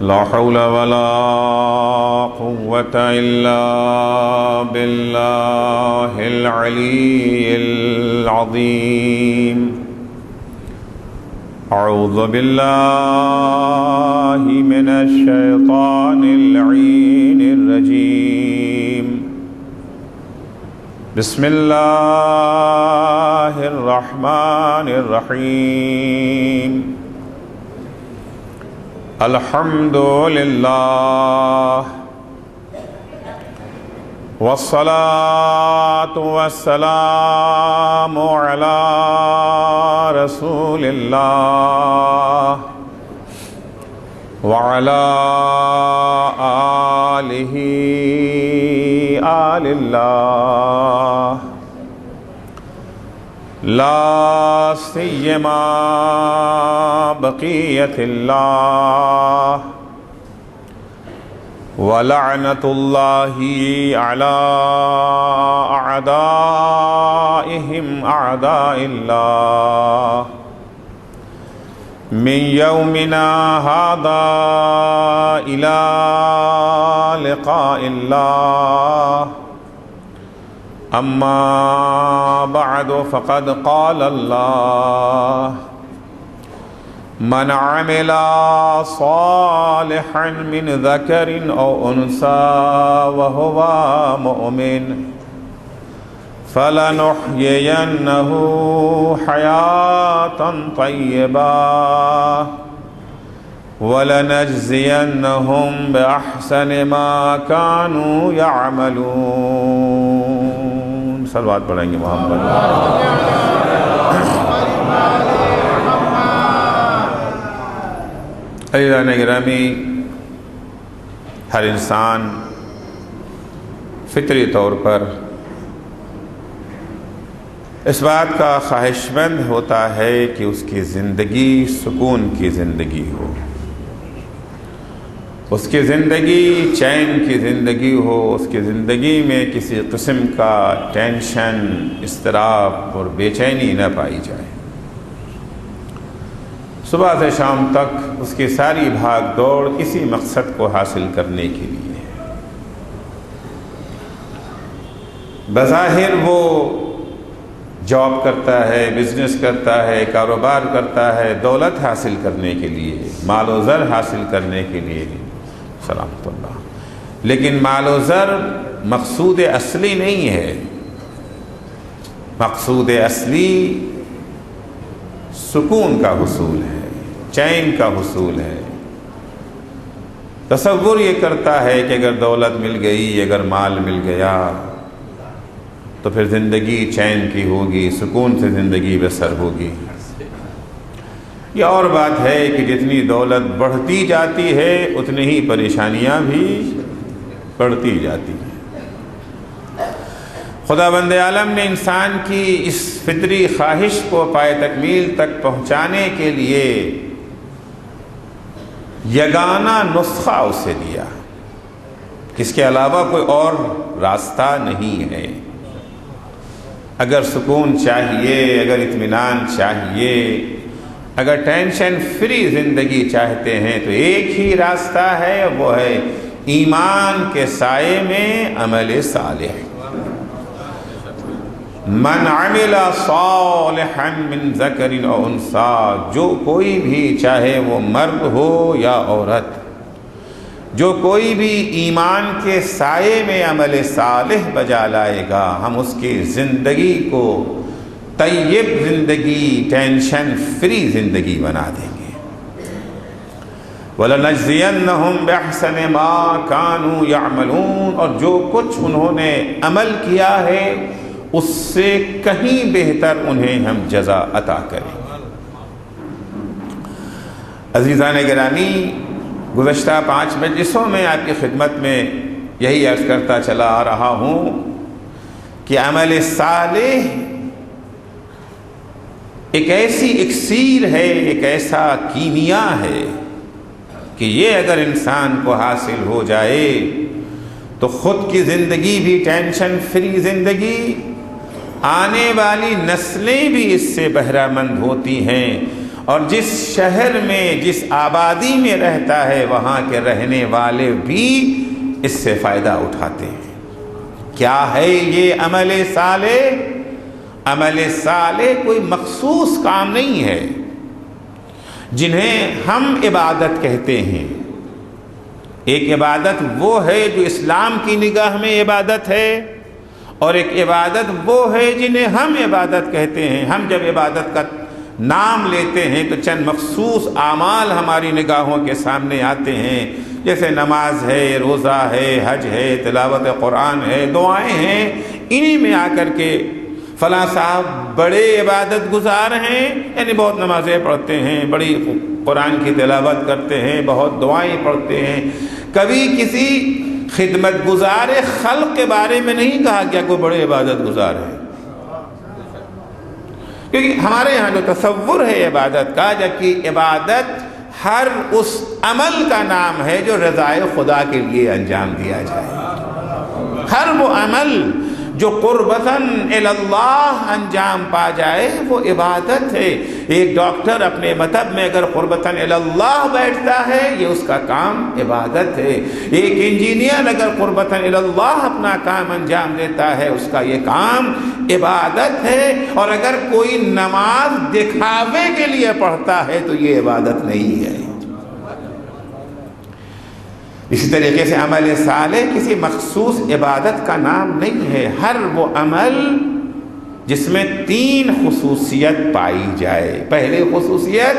لا حول ولا قوة إلا بالله العلي العظيم. أعوذ بالله من الشيطان اللعين الرجيم. بسم الله الرحمن الرحيم. الحمد لله والصلاة والسلام على رسول الله وعلى آله آل الله، لا سيما بقية الله ولعنة الله على أعدائهم أعداء الله من يومنا هذا إلى لقاء الله. أما بعد فقد قال الله: من عمل صالحا من ذكر أو أنثى وهو مؤمن فلنحيينه حياة طيبة ولنجزينهم بأحسن ما كانوا يعملون. صلوات پڑھیں گے محمد. عزیزان گرامی، ہر انسان فطری طور پر اس بات کا خواہش مند ہوتا ہے کہ اس کی زندگی سکون کی زندگی ہو، اس کی زندگی چین کی زندگی ہو، اس کی زندگی میں کسی قسم کا ٹینشن، اضطراب اور بے چینی نہ پائی جائے. صبح سے شام تک اس کی ساری بھاگ دوڑ اسی مقصد کو حاصل کرنے کے لیے ہے. بظاہر وہ جاب کرتا ہے، بزنس کرتا ہے، کاروبار کرتا ہے دولت حاصل کرنے کے لیے، مال و زر حاصل کرنے کے لیے، سلامت اللہ، لیکن مال و زر مقصود اصلی نہیں ہے. مقصود اصلی سکون کا حصول ہے، چین کا حصول ہے. تصور یہ کرتا ہے کہ اگر دولت مل گئی، اگر مال مل گیا تو پھر زندگی چین کی ہوگی، سکون سے زندگی بسر ہوگی. یہ اور بات ہے کہ جتنی دولت بڑھتی جاتی ہے اتنی ہی پریشانیاں بھی بڑھتی جاتی ہیں. خدا بند عالم نے انسان کی اس فطری خواہش کو پائے تکمیل تک پہنچانے کے لیے یگانہ نسخہ اسے دیا، اس کے علاوہ کوئی اور راستہ نہیں ہے. اگر سکون چاہیے، اگر اطمینان چاہیے، اگر ٹینشن فری زندگی چاہتے ہیں تو ایک ہی راستہ ہے، وہ ہے ایمان کے سائے میں عمل صالح. من عمل صالحا من ذکر او انثی، جو کوئی بھی، چاہے وہ مرد ہو یا عورت، جو کوئی بھی ایمان کے سائے میں عمل صالح بجا لائے گا، ہم اس کی زندگی کو طیب زندگی، ٹینشن فری زندگی بنا دیں گے. وَلَنَجْزِيَنَّهُمْ بِأَحْسَنِ مَا كَانُوا يَعْمَلُونَ، اور جو کچھ انہوں نے عمل کیا ہے اس سے کہیں بہتر انہیں ہم جزا عطا کریں گے. عزیزان گرامی، گزشتہ 5 مجلسوں میں آپ کی خدمت میں یہی عرض کرتا چلا آ رہا ہوں کہ عمل صالح ایک ایسی اکسیر ہے، ایک ایسا کیمیا ہے کہ یہ اگر انسان کو حاصل ہو جائے تو خود کی زندگی بھی ٹینشن فری زندگی، آنے والی نسلیں بھی اس سے بہرہ مند ہوتی ہیں اور جس شہر میں جس آبادی میں رہتا ہے وہاں کے رہنے والے بھی اس سے فائدہ اٹھاتے ہیں۔ کیا ہے یہ عمل صالح؟ عمل صالح کوئی مخصوص کام نہیں ہے جنہیں ہم عبادت کہتے ہیں۔ ایک عبادت وہ ہے جو اسلام کی نگاہ میں عبادت ہے، اور ایک عبادت وہ ہے جنہیں ہم عبادت کہتے ہیں۔ ہم جب عبادت کا نام لیتے ہیں تو چند مخصوص اعمال ہماری نگاہوں کے سامنے آتے ہیں، جیسے نماز ہے، روزہ ہے، حج ہے، تلاوت قرآن ہے، دعائیں ہیں۔ انہی میں آ کر کے فلاں صاحب بڑے عبادت گزار ہیں، یعنی بہت نمازیں پڑھتے ہیں، بڑی قرآن کی تلاوت کرتے ہیں، بہت دعائیں پڑھتے ہیں۔ کبھی کسی خدمت گزار خلق کے بارے میں نہیں کہا گیا کوئی بڑے عبادت گزار ہے، کیونکہ ہمارے یہاں جو تصور ہے عبادت کا، جبکہ عبادت ہر اس عمل کا نام ہے جو رضائے خدا کے لیے انجام دیا جائے۔ ہر وہ عمل جو قربتاً اللہ انجام پا جائے وہ عبادت ہے۔ ایک ڈاکٹر اپنے مطب میں اگر قربتاً اللہ بیٹھتا ہے یہ اس کا کام عبادت ہے۔ ایک انجینئر اگر قربتاً اللہ اپنا کام انجام دیتا ہے اس کا یہ کام عبادت ہے۔ اور اگر کوئی نماز دکھاوے کے لیے پڑھتا ہے تو یہ عبادت نہیں ہے۔ اسی طریقے سے عمل صالح کسی مخصوص عبادت کا نام نہیں ہے۔ ہر وہ عمل جس میں 3 خصوصیت پائی جائے۔ پہلی خصوصیت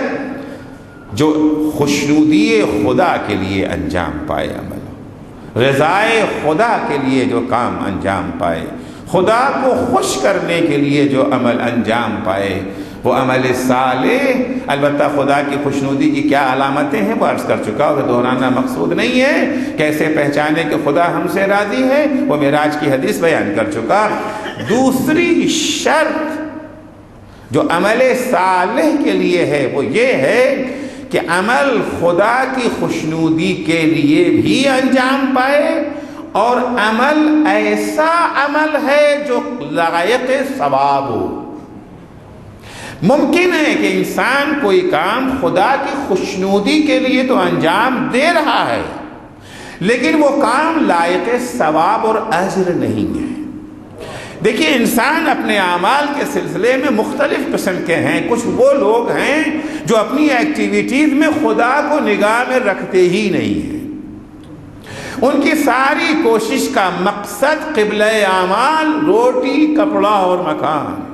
جو خوشنودی خدا کے لیے انجام پائے عمل، رضائے خدا کے لیے جو کام انجام پائے، خدا کو خوش کرنے کے لیے جو عمل انجام پائے، وہ عمل صالح۔ البتہ خدا کی خوشنودی کی کیا علامتیں ہیں وہ عرض کر چکا ہوں، دہرانا مقصود نہیں ہے۔ کیسے پہچانے کہ خدا ہم سے راضی ہے وہ معراج کی حدیث بیان کر چکا۔ دوسری شرط جو عمل صالح کے لیے ہے وہ یہ ہے کہ عمل خدا کی خوشنودی کے لیے بھی انجام پائے، اور عمل ایسا عمل ہے جو لائق ثواب ہو۔ ممکن ہے کہ انسان کوئی کام خدا کی خوشنودی کے لیے تو انجام دے رہا ہے، لیکن وہ کام لائق ثواب اور اجر نہیں ہے۔ دیکھیے انسان اپنے اعمال کے سلسلے میں مختلف قسم کے ہیں۔ کچھ وہ لوگ ہیں جو اپنی ایکٹیویٹیز میں خدا کو نگاہ میں رکھتے ہی نہیں ہیں، ان کی ساری کوشش کا مقصد قبلہ اعمال روٹی کپڑا اور مکان،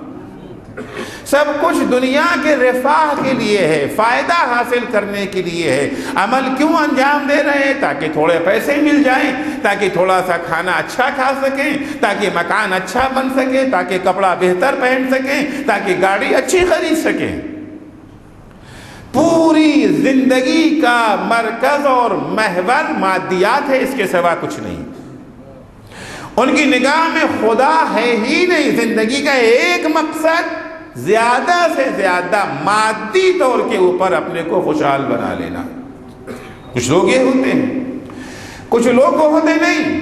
سب کچھ دنیا کے رفاہ کے لیے ہے، فائدہ حاصل کرنے کے لیے ہے۔ عمل کیوں انجام دے رہے ہیں؟ تاکہ تھوڑے پیسے مل جائیں، تاکہ تھوڑا سا کھانا اچھا کھا سکیں، تاکہ مکان اچھا بن سکے، تاکہ کپڑا بہتر پہن سکیں، تاکہ گاڑی اچھی خرید سکیں۔ پوری زندگی کا مرکز اور محور مادیات ہے، اس کے سوا کچھ نہیں۔ ان کی نگاہ میں خدا ہے ہی نہیں۔ زندگی کا ایک مقصد زیادہ سے زیادہ مادی طور کے اوپر اپنے کو خوشحال بنا لینا۔ کچھ لوگ یہ ہوتے ہیں، کچھ لوگ وہ ہوتے نہیں۔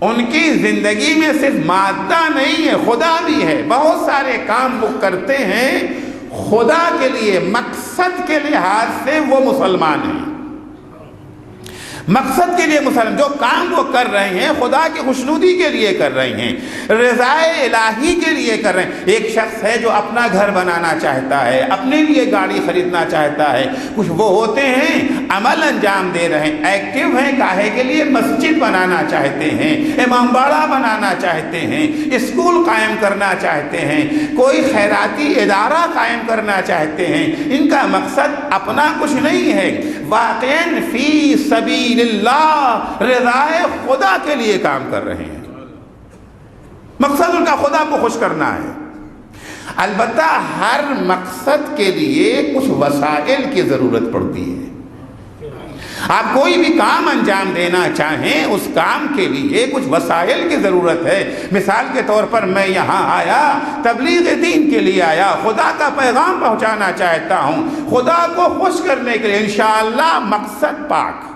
ان کی زندگی میں صرف مادہ نہیں ہے، خدا بھی ہے۔ بہت سارے کام وہ کرتے ہیں خدا کے لیے، مقصد کے لحاظ سے وہ مسلمان ہیں، مقصد کے لیے مسلمان۔ جو کام وہ کر رہے ہیں خدا کی خوشنودی کے لیے کر رہے ہیں، رضائے الہی کے لیے کر رہے ہیں۔ ایک شخص ہے جو اپنا گھر بنانا چاہتا ہے، اپنے لیے گاڑی خریدنا چاہتا ہے۔ کچھ وہ ہوتے ہیں عمل انجام دے رہے ہیں، ایکٹیو ہیں، کاہے کے لیے مسجد بنانا چاہتے ہیں، امام باڑہ بنانا چاہتے ہیں، اسکول قائم کرنا چاہتے ہیں، کوئی خیراتی ادارہ قائم کرنا چاہتے ہیں۔ ان کا مقصد اپنا کچھ نہیں ہے، واقعاً فی سبیل اللہ رضائے خدا کے لیے کام کر رہے ہیں۔ مقصد ان کا خدا کو خوش کرنا ہے۔ البتہ ہر مقصد کے لیے کچھ وسائل کی ضرورت پڑتی ہے۔ آپ کوئی بھی کام انجام دینا چاہیں اس کام کے لیے کچھ وسائل کی ضرورت ہے۔ مثال کے طور پر میں یہاں آیا تبلیغ دین کے لیے آیا، خدا کا پیغام پہنچانا چاہتا ہوں، خدا کو خوش کرنے کے لیے۔ انشاءاللہ مقصد پاک،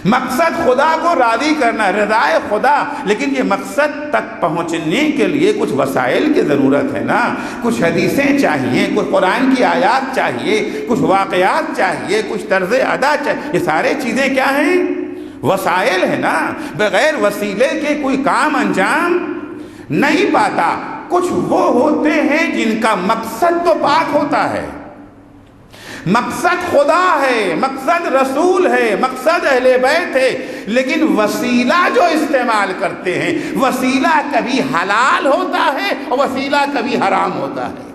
مقصد خدا کو راضی کرنا، رضائے خدا، لیکن یہ مقصد تک پہنچنے کے لیے کچھ وسائل کی ضرورت ہے نا، کچھ حدیثیں چاہیے، کچھ قرآن کی آیات چاہیے، کچھ واقعات چاہیے، کچھ طرز ادا چاہیے. یہ سارے چیزیں کیا ہیں؟ وسائل ہے نا. بغیر وسیلے کے کوئی کام انجام نہیں پاتا. کچھ وہ ہوتے ہیں جن کا مقصد تو پاک ہوتا ہے، مقصد خدا ہے، مقصد رسول ہے، مقصد اہل بیت ہے، لیکن وسیلہ جو استعمال کرتے ہیں، وسیلہ کبھی حلال ہوتا ہے اور وسیلہ کبھی حرام ہوتا ہے.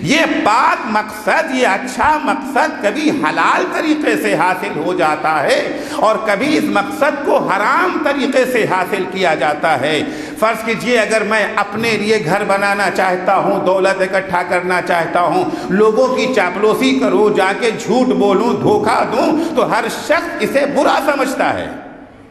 یہ پاک مقصد، یہ اچھا مقصد کبھی حلال طریقے سے حاصل ہو جاتا ہے اور کبھی اس مقصد کو حرام طریقے سے حاصل کیا جاتا ہے. فرض کیجئے اگر میں اپنے لیے گھر بنانا چاہتا ہوں، دولت اکٹھا کرنا چاہتا ہوں، لوگوں کی چاپلوسی کروں، جا کے جھوٹ بولوں، دھوکہ دوں، تو ہر شخص اسے برا سمجھتا ہے.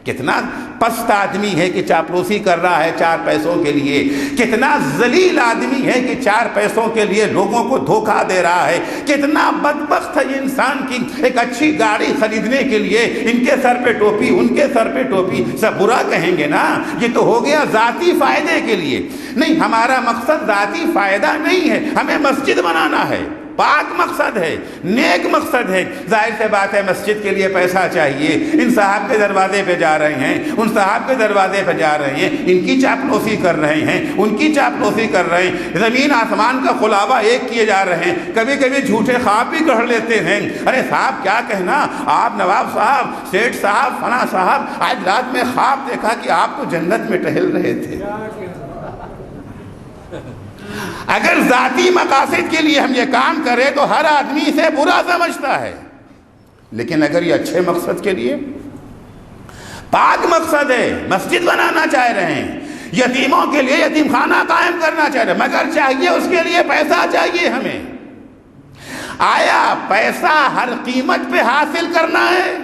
کتنا پست آدمی ہے کہ چاپلوسی کر رہا ہے 4 پیسوں کے لیے، کتنا ذلیل آدمی ہے کہ 4 پیسوں کے لیے لوگوں کو دھوکہ دے رہا ہے، کتنا بدبخت ہے یہ انسان کی ایک اچھی گاڑی خریدنے کے لیے ان کے سر پہ ٹوپی، ان کے سر پہ ٹوپی. سب برا کہیں گے نا، یہ تو ہو گیا ذاتی فائدے کے لیے. نہیں، ہمارا مقصد ذاتی فائدہ نہیں ہے، ہمیں مسجد بنانا ہے، پاک مقصد ہے، نیک مقصد ہے. ظاہر سے بات ہے مسجد کے لیے پیسہ چاہیے. ان صاحب کے دروازے پہ جا رہے ہیں، ان صاحب کے دروازے پہ جا رہے ہیں، ان کی چاپلوسی کر رہے ہیں، ان کی چاپلوسی کر رہے ہیں، زمین آسمان کا خلابہ ایک کیے جا رہے ہیں. کبھی کبھی جھوٹے خواب بھی گڑھ لیتے ہیں. ارے صاحب کیا کہنا، آپ نواب صاحب، سیٹھ صاحب، فلاں صاحب، آج رات میں خواب دیکھا کہ آپ تو جنت میں ٹہل رہے تھے. اگر ذاتی مقاصد کے لیے ہم یہ کام کریں تو ہر آدمی اسے برا سمجھتا ہے، لیکن اگر یہ اچھے مقصد کے لیے، پاک مقصد ہے، مسجد بنانا چاہ رہے ہیں، یتیموں کے لیے یتیم خانہ قائم کرنا چاہ رہے ہیں، مگر چاہیے اس کے لیے پیسہ چاہیے ہمیں. آیا پیسہ ہر قیمت پہ حاصل کرنا ہے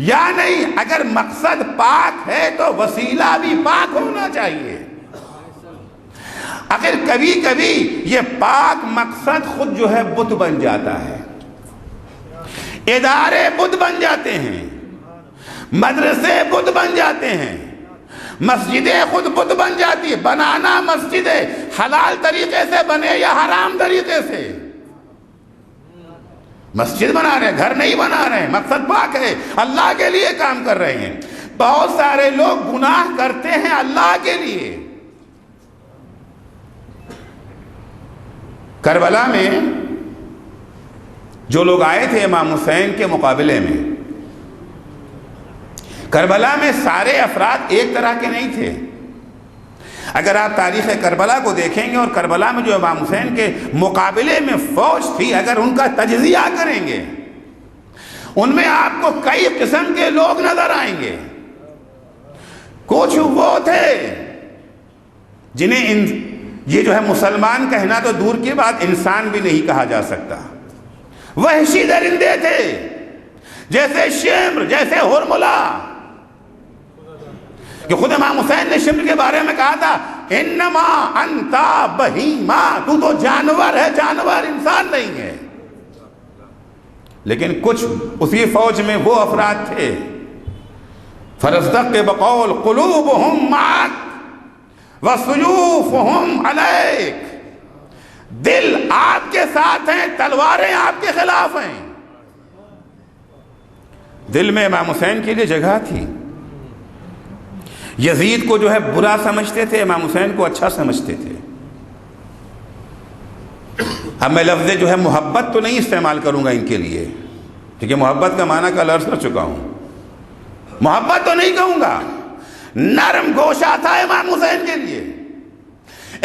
یا نہیں؟ اگر مقصد پاک ہے تو وسیلہ بھی پاک ہونا چاہیے. اگر کبھی کبھی یہ پاک مقصد خود جو ہے بت بن جاتا ہے، ادارے بت بن جاتے ہیں، مدرسے بت بن جاتے ہیں، مسجدیں خود بت بن جاتی ہے. بنانا مسجدیں حلال طریقے سے بنے یا حرام طریقے سے، مسجد بنا رہے ہیں، گھر نہیں بنا رہے ہیں، مقصد پاک ہے، اللہ کے لیے کام کر رہے ہیں. بہت سارے لوگ گناہ کرتے ہیں اللہ کے لیے. کربلا میں جو لوگ آئے تھے امام حسین کے مقابلے میں، کربلا میں سارے افراد ایک طرح کے نہیں تھے. اگر آپ تاریخ کربلا کو دیکھیں گے اور کربلا میں جو امام حسین کے مقابلے میں فوج تھی، اگر ان کا تجزیہ کریں گے، ان میں آپ کو کئی قسم کے لوگ نظر آئیں گے. کچھ وہ تھے جنہیں یہ جو ہے مسلمان کہنا تو دور کی بات، انسان بھی نہیں کہا جا سکتا. وحشی درندے تھے، جیسے شمر، جیسے ہرملہ، کہ خود امام حسین نے شمر کے بارے میں کہا تھا انما انتا بہیما، تو تو جانور ہے، جانور، انسان نہیں ہے. لیکن کچھ اسی فوج میں وہ افراد تھے، فَرَزْدَقْ بِقَوْلِ قُلُوبُهُمْ مَعَكَ وَسُيُوفُهُمْ عَلَيْكَ، دل آپ کے ساتھ ہیں، تلواریں آپ کے خلاف ہیں. دل میں امام حسین کے لیے جگہ تھی. یزید کو جو ہے برا سمجھتے تھے، امام حسین کو اچھا سمجھتے تھے. اب میں لفظ جو ہے محبت تو نہیں استعمال کروں گا ان کے لیے، کیونکہ محبت کا معنی کل عرض کر چکا ہوں. محبت تو نہیں کہوں گا، نرم گوشہ تھا امام حسین کے لیے.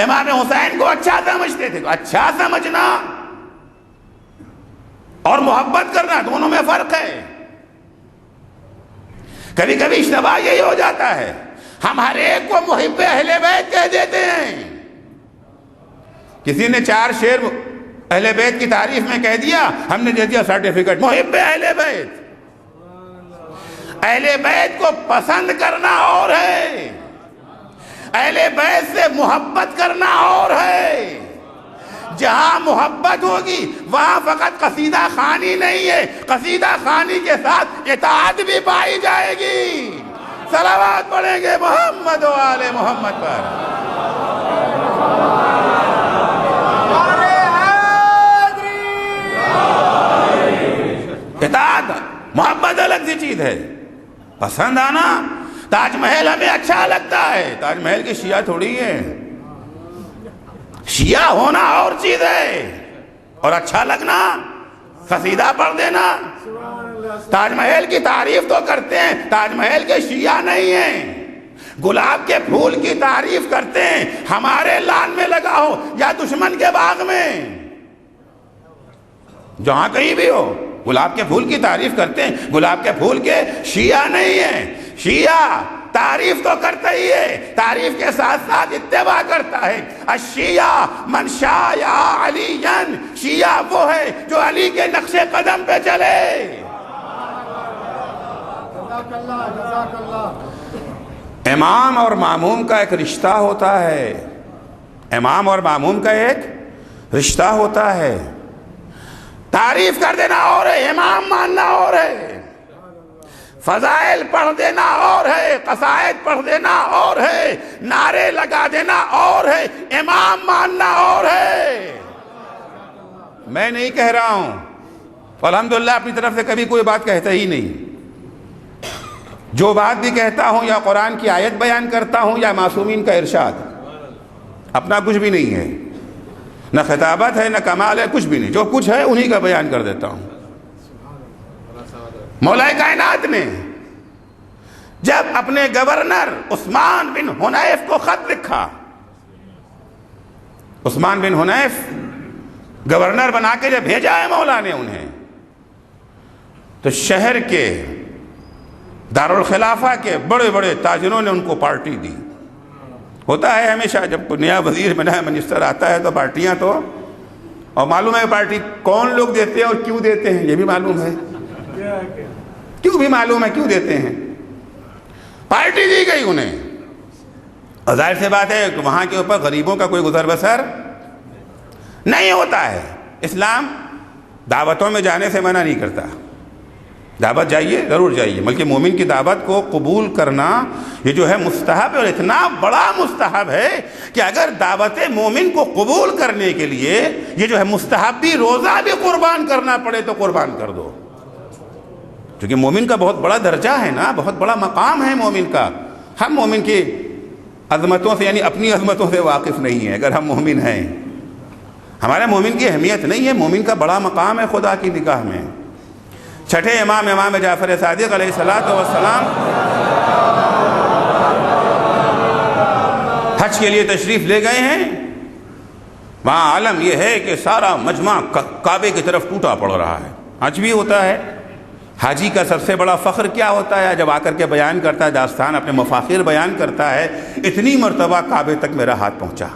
امام حسین کو اچھا سمجھتے تھے. اچھا سمجھنا اور محبت کرنا دونوں میں فرق ہے. کبھی کبھی اشتباہ یہی ہو جاتا ہے، ہم ہر ایک کو محب اہل بیت کہہ دیتے ہیں. کسی نے 4 شعر اہل بیت کی تعریف میں کہہ دیا، ہم نے دے دیا سرٹیفکیٹ محب اہل بیت. اہل بیت کو پسند کرنا اور ہے، اہل بیت سے محبت کرنا اور ہے. جہاں محبت ہوگی وہاں فقط قصیدہ خوانی نہیں ہے، قصیدہ خوانی کے ساتھ اطاعت بھی پائی جائے گی۔ صلوات پڑھیں گے محمد و آل محمد پر۔ اطاعت محبت الگ سی چیز ہے، پسند آنا۔ تاج محل ہمیں اچھا لگتا ہے، تاج محل کی شیعہ تھوڑی ہے، شیعہ ہونا اور چیز ہے، اور اچھا لگنا قصیدہ پڑھ دینا۔ تاج محل کی تعریف تو کرتے ہیں، تاج محل کے شیعہ نہیں ہیں۔ گلاب کے پھول کی تعریف کرتے ہیں، ہمارے لان میں لگا ہو یا دشمن کے باغ میں، جہاں کہیں بھی ہو گلاب کے پھول کی تعریف کرتے ہیں، گلاب کے پھول کے شیعہ نہیں ہیں۔ شیعہ تعریف تو کرتا ہی ہے، تعریف کے ساتھ ساتھ اتباع کرتا ہے۔ الشیعہ من شایا علیٰ، شیعہ وہ ہے جو علی کے نقش قدم پہ چلے۔ امام اور ماموم کا ایک رشتہ ہوتا ہے، امام اور ماموم کا ایک رشتہ ہوتا ہے۔ تعریف کر دینا اور ہے، امام ماننا اور ہے، فضائل پڑھ دینا اور ہے، قصائد پڑھ دینا اور ہے، نعرے لگا دینا اور ہے، امام ماننا اور ہے۔ میں نہیں کہہ رہا ہوں، الحمدللہ اپنی طرف سے کبھی کوئی بات کہتا ہی نہیں۔ جو بات بھی کہتا ہوں یا قرآن کی آیت بیان کرتا ہوں یا معصومین کا ارشاد، اپنا کچھ بھی نہیں ہے، نہ خطابت ہے نہ کمال ہے، کچھ بھی نہیں، جو کچھ ہے انہی کا بیان کر دیتا ہوں۔ مولا کائنات نے جب اپنے گورنر عثمان بن حنیف کو خط لکھا، عثمان بن حنیف گورنر بنا کے جب بھیجا ہے مولا نے انہیں، تو شہر کے دارالخلافہ کے بڑے بڑے تاجروں نے ان کو پارٹی دی۔ ہوتا ہے ہمیشہ جب کوئی نیا وزیر نیا منسٹر آتا ہے تو پارٹیاں تو، اور معلوم ہے پارٹی کون لوگ دیتے ہیں اور کیوں دیتے ہیں، یہ بھی معلوم ہے، کیوں بھی معلوم ہے کیوں دیتے ہیں۔ پارٹی دی گئی انہیں، اور ظاہر سے بات ہے کہ وہاں کے اوپر غریبوں کا کوئی گزر بسر نہیں ہوتا ہے۔ اسلام دعوتوں میں جانے سے منع نہیں کرتا، دعوت جائیے ضرور جائیے، بلکہ مومن کی دعوت کو قبول کرنا یہ جو ہے مستحب ہے، اور اتنا بڑا مستحب ہے کہ اگر دعوت مومن کو قبول کرنے کے لیے یہ جو ہے مستحب بھی روزہ بھی قربان کرنا پڑے تو قربان کر دو، کیونکہ مومن کا بہت بڑا درجہ ہے نا، بہت بڑا مقام ہے مومن کا۔ ہم مومن کی عظمتوں سے یعنی اپنی عظمتوں سے واقف نہیں ہیں، اگر ہم مومن ہیں، ہمارے مومن کی اہمیت نہیں ہے، مومن کا بڑا مقام ہے خدا کی نگاہ میں۔ چھٹے امام جعفر صادق علیہ السلام حج کے لیے تشریف لے گئے ہیں، وہاں عالم یہ ہے کہ سارا مجمع کعبے کی طرف ٹوٹا پڑ رہا ہے۔ آج بھی ہوتا ہے، حاجی کا سب سے بڑا فخر کیا ہوتا ہے؟ جب آ کر کے بیان کرتا ہے داستان، اپنے مفاخر بیان کرتا ہے، اتنی مرتبہ کعبے تک میرا ہاتھ پہنچا،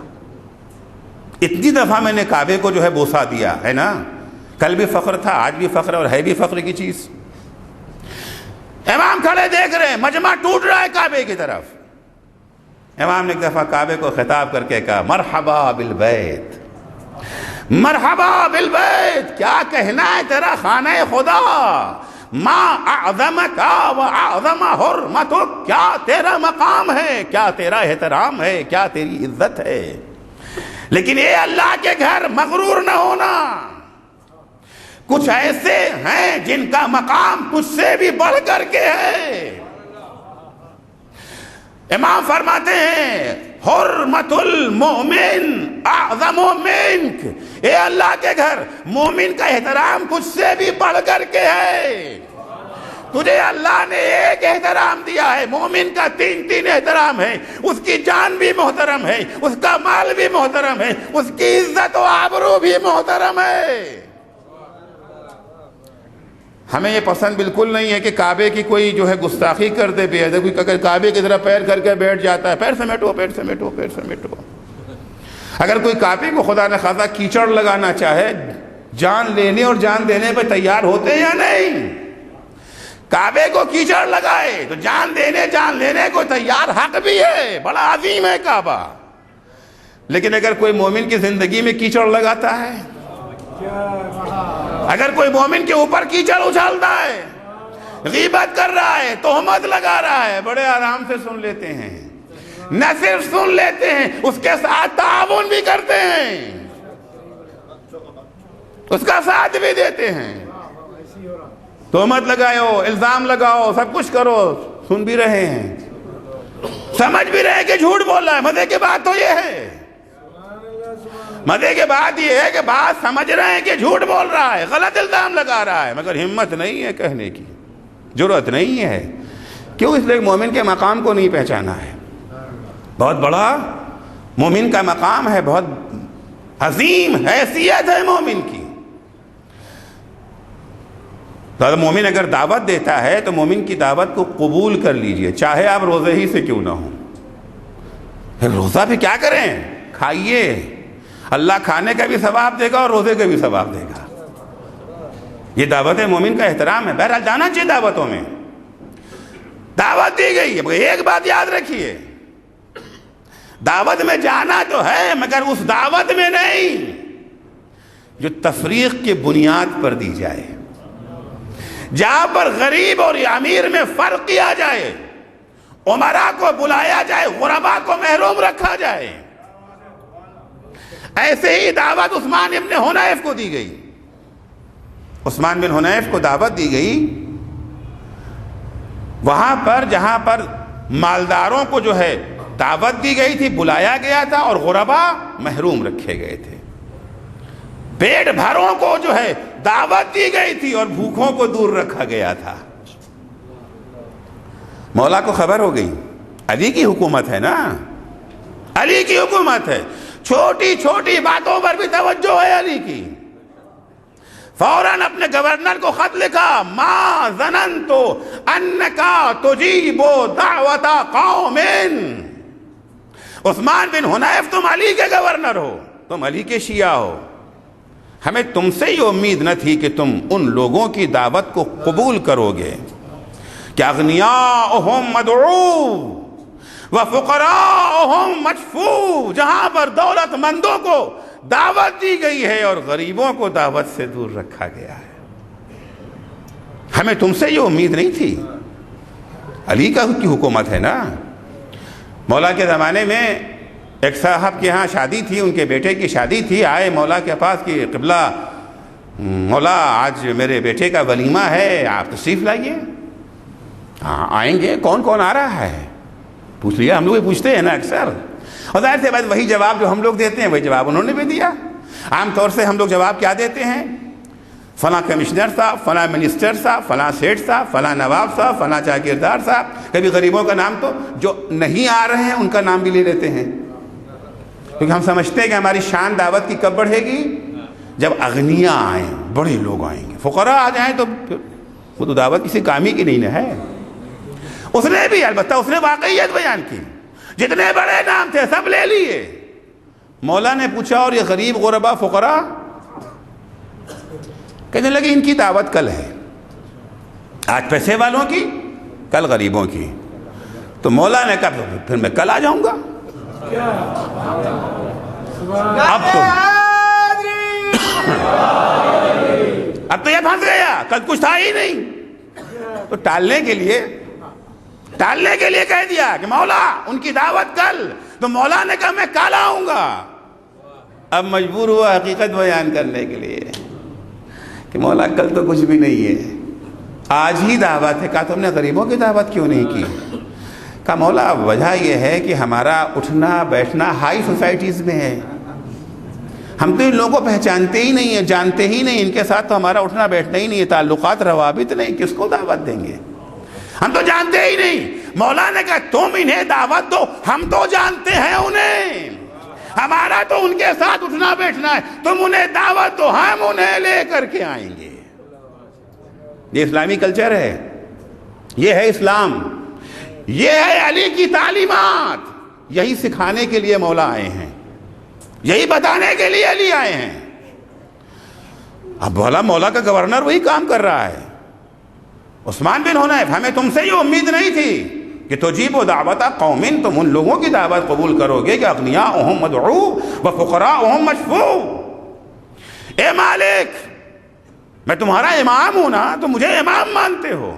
اتنی دفعہ میں نے کعبے کو جو ہے بوسہ دیا ہے نا۔ کل بھی فخر تھا، آج بھی فخر، اور ہے بھی فخر کی چیز۔ امام کھڑے دیکھ رہے ہیں، مجمع ٹوٹ رہا ہے کعبے کی طرف۔ امام نے ایک دفعہ کعبے کو خطاب کر کے کہا، مرحبا بالبیت، مرحبا بالبیت، کیا کہنا ہے تیرا خانہ خدا، ما اعظمک و اعظم حرمتک، کیا تیرا مقام ہے، کیا تیرا احترام ہے، کیا تیری عزت ہے، لیکن اے اللہ کے گھر مغرور نہ ہونا، کچھ ایسے ہیں جن کا مقام تجھ سے بھی بڑھ کر کے ہے۔ امام فرماتے ہیں، حرمت المؤمن اعظم منک، اے اللہ کے گھر مومن کا احترام کچھ سے بھی بڑھ کر کے ہے۔ تجھے اللہ نے ایک احترام دیا ہے، مومن کا تین احترام ہے، اس کی جان بھی محترم ہے، اس کا مال بھی محترم ہے، اس کی عزت و آبرو بھی محترم ہے۔ ہمیں یہ پسند بالکل نہیں ہے کہ کعبے کی کوئی جو ہے گستاخی کر دے، بے ادبی، اگر کعبے کی طرف پیر کر کے بیٹھ جاتا ہے، پیر سمیٹو پیر سمیٹو پیر سمیٹو۔ اگر کوئی کعبے کو خدا نہ خواستہ کیچڑ لگانا چاہے، جان لینے اور جان دینے پہ تیار ہوتے ہیں یا نہیں؟ کعبے کو کیچڑ لگائے تو جان دینے جان لینے کو تیار، حق بھی ہے، بڑا عظیم ہے کعبہ۔ لیکن اگر کوئی مومن کی زندگی میں کیچڑ لگاتا ہے، اگر کوئی مومن کے اوپر کیچڑ اچھالتا ہے، غیبت کر رہا ہے، تہمت لگا رہا ہے، بڑے آرام سے سن لیتے ہیں، نہ صرف سن لیتے ہیں، اس کے ساتھ تعاون بھی کرتے ہیں، اس کا ساتھ بھی دیتے ہیں۔ تہمت لگاؤ، الزام لگاؤ، سب کچھ کرو، سن بھی رہے ہیں، سمجھ بھی رہے ہیں کہ جھوٹ بول رہا ہے۔ مزے کی بات تو یہ ہے، مزے کی بات یہ ہے کہ بات سمجھ رہے ہیں کہ جھوٹ بول رہا ہے، غلط الزام لگا رہا ہے، مگر ہمت نہیں ہے کہنے کی، جرأت نہیں ہے۔ کیوں؟ اس لیے مومن کے مقام کو نہیں پہچانا ہے۔ بہت بڑا مومن کا مقام ہے، بہت عظیم حیثیت ہے مومن کی۔ تو مومن اگر دعوت دیتا ہے تو مومن کی دعوت کو قبول کر لیجئے، چاہے آپ روزے ہی سے کیوں نہ ہوں۔ روزہ بھی کیا کریں؟ کھائیے، اللہ کھانے کا بھی ثواب دے گا اور روزے کا بھی ثواب دے گا۔ یہ دعوت مومن کا احترام ہے۔ بہرحال جانا چاہیے دعوتوں میں، دعوت دی گئی ہے، ایک بات یاد رکھیے، دعوت میں جانا تو ہے مگر اس دعوت میں نہیں جو تفریق کی بنیاد پر دی جائے، جہاں پر غریب اور امیر میں فرق کیا جائے، امراء کو بلایا جائے، غرباء کو محروم رکھا جائے۔ ایسے ہی دعوت عثمان ابن حنیف کو دی گئی۔ عثمان بن حنیف کو دعوت دی گئی وہاں پر جہاں پر مالداروں کو جو ہے دعوت دی گئی تھی، بلایا گیا تھا، اور غرباء محروم رکھے گئے تھے۔ پیٹ بھروں کو جو ہے دعوت دی گئی تھی اور بھوکھوں کو دور رکھا گیا تھا۔ مولا کو خبر ہو گئی، علی کی حکومت ہے نا، علی کی حکومت ہے، چھوٹی چھوٹی باتوں پر بھی توجہ ہے علی کی۔ فوراً اپنے گورنر کو خط لکھا، ما ظننت انکا تجیب دعوت قوم۔ عثمان بن حنیف تم علی کے گورنر ہو، تم علی کے شیعہ ہو، ہمیں تم سے یہ امید نہ تھی کہ تم ان لوگوں کی دعوت کو قبول کرو گے کہ اغنیاؤہم مدعو وفقراؤہم مجفو، جہاں پر دولت مندوں کو دعوت دی گئی ہے اور غریبوں کو دعوت سے دور رکھا گیا ہے۔ ہمیں تم سے یہ امید نہیں تھی۔ علی کی حکومت ہے نا۔ مولا کے زمانے میں ایک صاحب کے ہاں شادی تھی، ان کے بیٹے کی شادی تھی، آئے مولا کے پاس کہ قبلہ مولا آج میرے بیٹے کا ولیمہ ہے، آپ تشریف لائیے۔ ہاں آئیں گے، کون کون آ رہا ہے؟ پوچھ لیا، ہم لوگ پوچھتے ہیں نا اکثر، اور ظاہر سے بات وہی جواب جو ہم لوگ دیتے ہیں وہی جواب انہوں نے بھی دیا۔ عام طور سے ہم لوگ جواب کیا دیتے ہیں؟ فلاں کمشنر صاحب، فلاں منسٹر صاحب، فلاں سیٹھ صاحب، فلاں نواب صاحب، فلاں جاگیردار صاحب۔ کبھی غریبوں کا نام تو جو نہیں آ رہے ہیں ان کا نام بھی لے لیتے ہیں، کیونکہ ہم سمجھتے ہیں کہ ہماری شان دعوت کی کب بڑھے گی؟ جب اغنیاء آئیں، بڑے لوگ آئیں گے۔ فقراء آ جائیں تو وہ تو دعوت کسی کام ہی کی نہیں ہے۔ اس نے بھی البتہ اس نے واقعیت بیان کی، جتنے بڑے نام تھے سب لے لیے۔ مولا نے پوچھا اور یہ غریب غربا فقراء؟ کہنے لگے ان کی دعوت کل ہے، آج پیسے والوں کی، کل غریبوں کی۔ تو مولا نے کہا پھر میں کل آ جاؤں گا۔ اب تو یہ پھنس گیا، کل کچھ تھا ہی نہیں، تو ٹالنے کے لیے کہہ دیا کہ مولا ان کی دعوت کل۔ تو مولا نے کہا میں کل آؤں گا۔ اب مجبور ہوا حقیقت بیان کرنے کے لیے کہ مولا کل تو کچھ بھی نہیں ہے، آج ہی دعوت ہے۔ کہا تم نے غریبوں کی دعوت کیوں نہیں کی؟ کہا مولا وجہ یہ ہے کہ ہمارا اٹھنا بیٹھنا ہائی سوسائٹیز میں ہے، ہم تو ان لوگوں کو پہچانتے ہی نہیں ہیں، جانتے ہی نہیں، ان کے ساتھ تو ہمارا اٹھنا بیٹھنا ہی نہیں ہے، تعلقات روابط نہیں، کس کو دعوت دیں گے؟ ہم تو جانتے ہی نہیں۔ مولا نے کہا تم انہیں دعوت دو، ہم تو جانتے ہیں انہیں، ہمارا تو ان کے ساتھ اٹھنا بیٹھنا ہے، تم انہیں دعوت دو، ہم انہیں لے کر کے آئیں گے۔ یہ اسلامی کلچر ہے، یہ ہے اسلام، یہ ہے علی کی تعلیمات۔ یہی سکھانے کے لیے مولا آئے ہیں، یہی بتانے کے لیے علی آئے ہیں۔ اب بولا مولا کا گورنر وہی کام کر رہا ہے۔ عثمان بن حنیف ہمیں تم سے یہ امید نہیں تھی، کہ تجیبوا دعوت قوم، تم ان لوگوں کی دعوت قبول کرو گے کہ اغنیاؤہم مدعو وفقراؤہم مشفوع۔ اے مالک، میں تمہارا امام ہوں نا، تو مجھے امام مانتے ہو،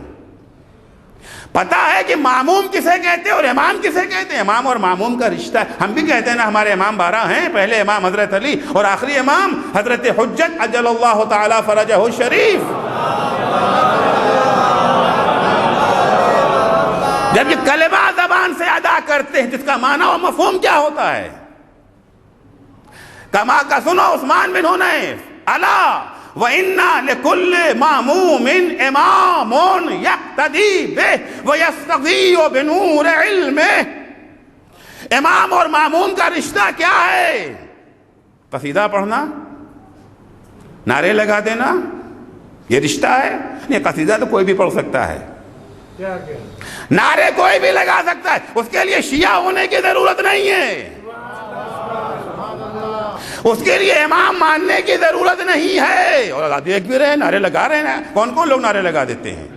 پتہ ہے کہ معموم کسے کہتے ہیں اور امام کسے کہتے ہیں۔ امام اور معموم کا رشتہ ہے، ہم بھی کہتے ہیں نا ہمارے امام 12 ہیں، پہلے امام حضرت علی اور آخری امام حضرت حجت عجل اللہ تعالی فرجہ الشریف۔ جب یہ کلمہ زبان سے ادا کرتے ہیں، جس کا معنی و مفہوم کیا ہوتا ہے؟ کما کا سنو عثمان بن حنیف، الا وَإِنَّا لِكُلِّ مَعْمُومٍ إِمَامٌ يَقْتَدِي بِهِ وَيَسْتَضِيُّ بِنُورِ عِلْمِهِ۔ امام اور معموم کا رشتہ کیا ہے؟ قصیدہ پڑھنا، نعرے لگا دینا، یہ رشتہ ہے؟ یہ قصیدہ تو کوئی بھی پڑھ سکتا ہے، نعرے کوئی بھی لگا سکتا ہے، اس کے لیے شیعہ ہونے کی ضرورت نہیں ہے، اس کے لیے امام ماننے کی ضرورت نہیں ہے۔ اور دیکھ بھی رہے نعرے لگا رہے ہیں، کون کون لوگ نعرے لگا دیتے ہیں؟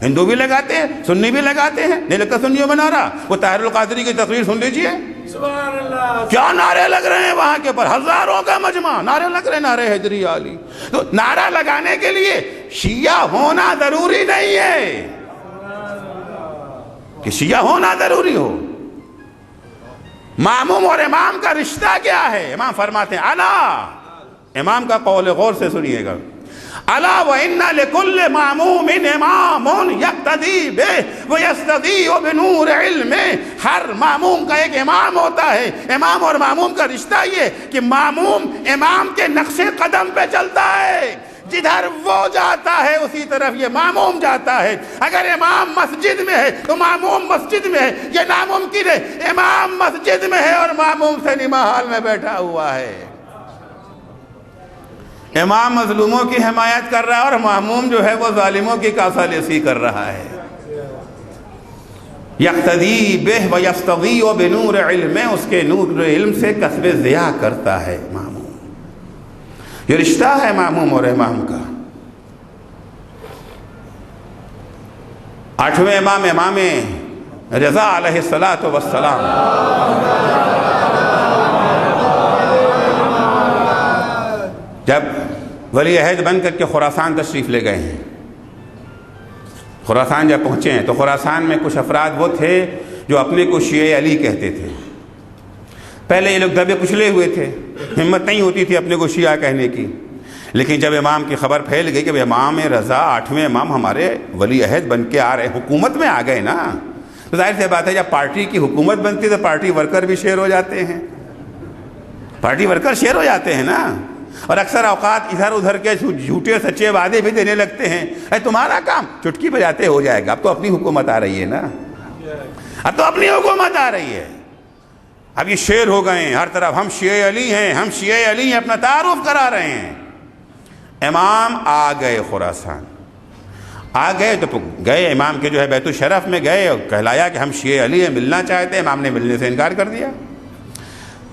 ہندو بھی لگاتے ہیں، سنی بھی لگاتے ہیں، نہیں لگتا سنیوں میں نعرہ؟ وہ طاہر القادری کی تقریر سن لیجئے، سبحان اللہ، کیا نعرے لگ رہے ہیں وہاں کے پر، ہزاروں کا مجمع نعرے لگ رہے ہیں، نعرے حیدری علی۔ تو نعرہ لگانے کے لیے شیعہ ہونا ضروری نہیں ہے کہ شیعہ ہونا ضروری ہو۔ معموم اور امام کا رشتہ کیا ہے؟ امام فرماتے ہیں الا، امام کا قول غور سے سنیے گا، الا وَإِنَّ لِكُلِّ مَعْمُومٍ إِمَامٌ يَقْتَدِي بِهِ وَيَسْتَضِيُّ بِنُورِ عِلْمِهِ۔ ہر معموم کا ایک امام ہوتا ہے۔ امام اور معموم کا رشتہ یہ کہ معموم امام کے نقش قدم پہ چلتا ہے، جدھر وہ جاتا ہے اسی طرف یہ معموم جاتا ہے۔ اگر امام مسجد میں ہے تو معموم مسجد میں ہے، یہ ناممکن ہے۔ امام مسجد میں ہے اور معموم سنیما ہال میں بیٹھا ہوا ہے۔ امام مظلوموں کی حمایت کر رہا ہے اور معموم جو ہے وہ ظالموں کی کاسالسی کر رہا ہے۔ یقتدی بہ ویستضیء بنور علم، اس کے نور علم سے کسب ضیاء کرتا ہے معموم۔ یہ رشتہ ہے معموم اور امام کا۔ 8ویں امام، امام رضا علیہ السلام، جب ولی عہد بن کر کے خراسان تشریف لے گئے ہیں، خراسان جب پہنچے ہیں تو خراسان میں کچھ افراد وہ تھے جو اپنے کو شیعہ علی کہتے تھے۔ پہلے یہ لوگ دبے کچلے ہوئے تھے، ہمت نہیں ہوتی تھی اپنے کو شیعہ کہنے کی، لیکن جب امام کی خبر پھیل گئی کہ امام رضا 8ویں امام ہمارے ولی عہد بن کے آ رہے، حکومت میں آ گئے نا، تو ظاہر سی بات ہے جب پارٹی کی حکومت بنتی تو پارٹی ورکر بھی شیر ہو جاتے ہیں، پارٹی ورکر شیر ہو جاتے ہیں نا، اور اکثر اوقات ادھر ادھر کے جھوٹے سچے وعدے بھی دینے لگتے ہیں۔ اے تمہارا کام چٹکی بجاتے ہو جائے گا، اب تو اپنی حکومت آ رہی ہے نا، اب تو اپنی حکومت آ رہی ہے، اب یہ شیر ہو گئے ہیں ہر طرف، ہم شیعہ علی ہیں، ہم شیعہ علی ہیں، اپنا تعارف کرا رہے ہیں۔ امام آ گئے خراسان، آ گئے تو گئے امام کے جو ہے بیت الشرف میں گئے اور کہلایا کہ ہم شیعہ علی ہیں، ملنا چاہتے ہیں۔ امام نے ملنے سے انکار کر دیا۔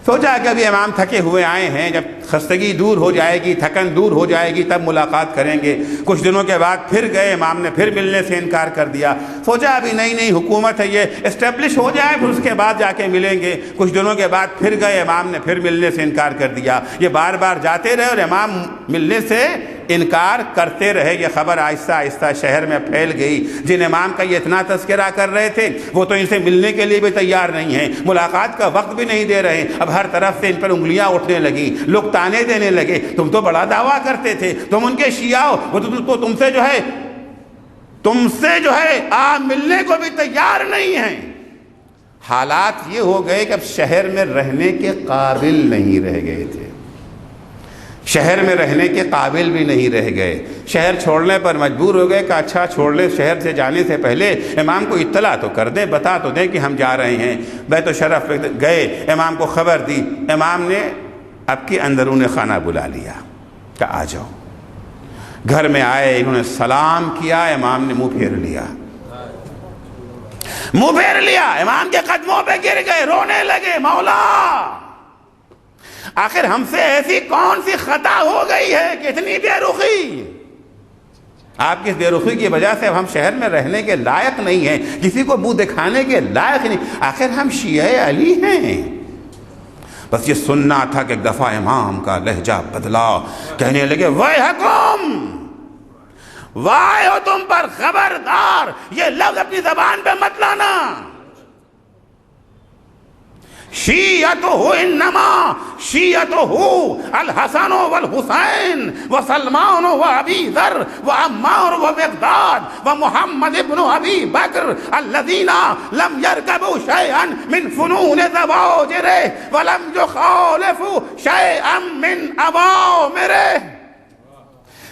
سوچا کہ ابھی امام تھکے ہوئے آئے ہیں، جب خستگی دور ہو جائے گی، تھکن دور ہو جائے گی، تب ملاقات کریں گے۔ کچھ دنوں کے بعد پھر گئے، امام نے پھر ملنے سے انکار کر دیا۔ سوچا ابھی نئی نئی حکومت ہے، یہ اسٹیبلش ہو جائے، پھر اس کے بعد جا کے ملیں گے۔ کچھ دنوں کے بعد پھر گئے، امام نے پھر ملنے سے انکار کر دیا۔ یہ بار بار جاتے رہے اور امام ملنے سے انکار کرتے رہے۔ یہ خبر آہستہ آہستہ شہر میں پھیل گئی۔ جن امام کا یہ اتنا تذکرہ کر رہے تھے وہ تو ان سے ملنے کے لیے بھی تیار نہیں ہیں، ملاقات کا وقت بھی نہیں دے رہے۔ اب ہر طرف سے ان پر انگلیاں اٹھنے لگی، لوگ تانے دینے لگے، تم تو بڑا دعویٰ کرتے تھے، تم ان کے شیعہ ہو، وہ تو تم سے جو ہے آپ ملنے کو بھی تیار نہیں ہیں۔ حالات یہ ہو گئے کہ اب شہر میں رہنے کے قابل نہیں رہ گئے تھے، شہر میں رہنے کے قابل بھی نہیں رہ گئے۔ شہر چھوڑنے پر مجبور ہو گئے کہ اچھا چھوڑ لیں، شہر سے جانے سے پہلے امام کو اطلاع تو کر دیں، بتا تو دیں کہ ہم جا رہے ہیں۔ بیت الشرف پہ گئے، امام کو خبر دی، امام نے اب کی اندرون خانہ بلا لیا کہ آ جاؤ۔ گھر میں آئے، انہوں نے سلام کیا، امام نے منہ پھیر لیا، منہ پھیر لیا، امام کے قدموں پہ گر گئے، رونے لگے، مولا آخر ہم سے ایسی کون سی خطا ہو گئی ہے کہ اتنی بے رخی، آپ کی اس بے رخی کی وجہ سے اب ہم شہر میں رہنے کے لائق نہیں ہیں، کسی کو منہ دکھانے کے لائق نہیں، آخر ہم شیعہ علی ہیں۔ بس یہ سننا تھا کہ ایک دفعہ امام کا لہجہ بدلا، کہنے لگے ویحکم، وائے ہو تم پر، خبردار یہ لفظ اپنی زبان پہ مت لانا۔ شیعتہ انما شیعتہ الحسن والحسین وسلمان وابی ذر وعمار ومقداد ومحمد ابن ابی بکر الذین لم یرکبوا شیئا من فنون زواجرہ ولم یخالفوا شیئا من اوامرہ۔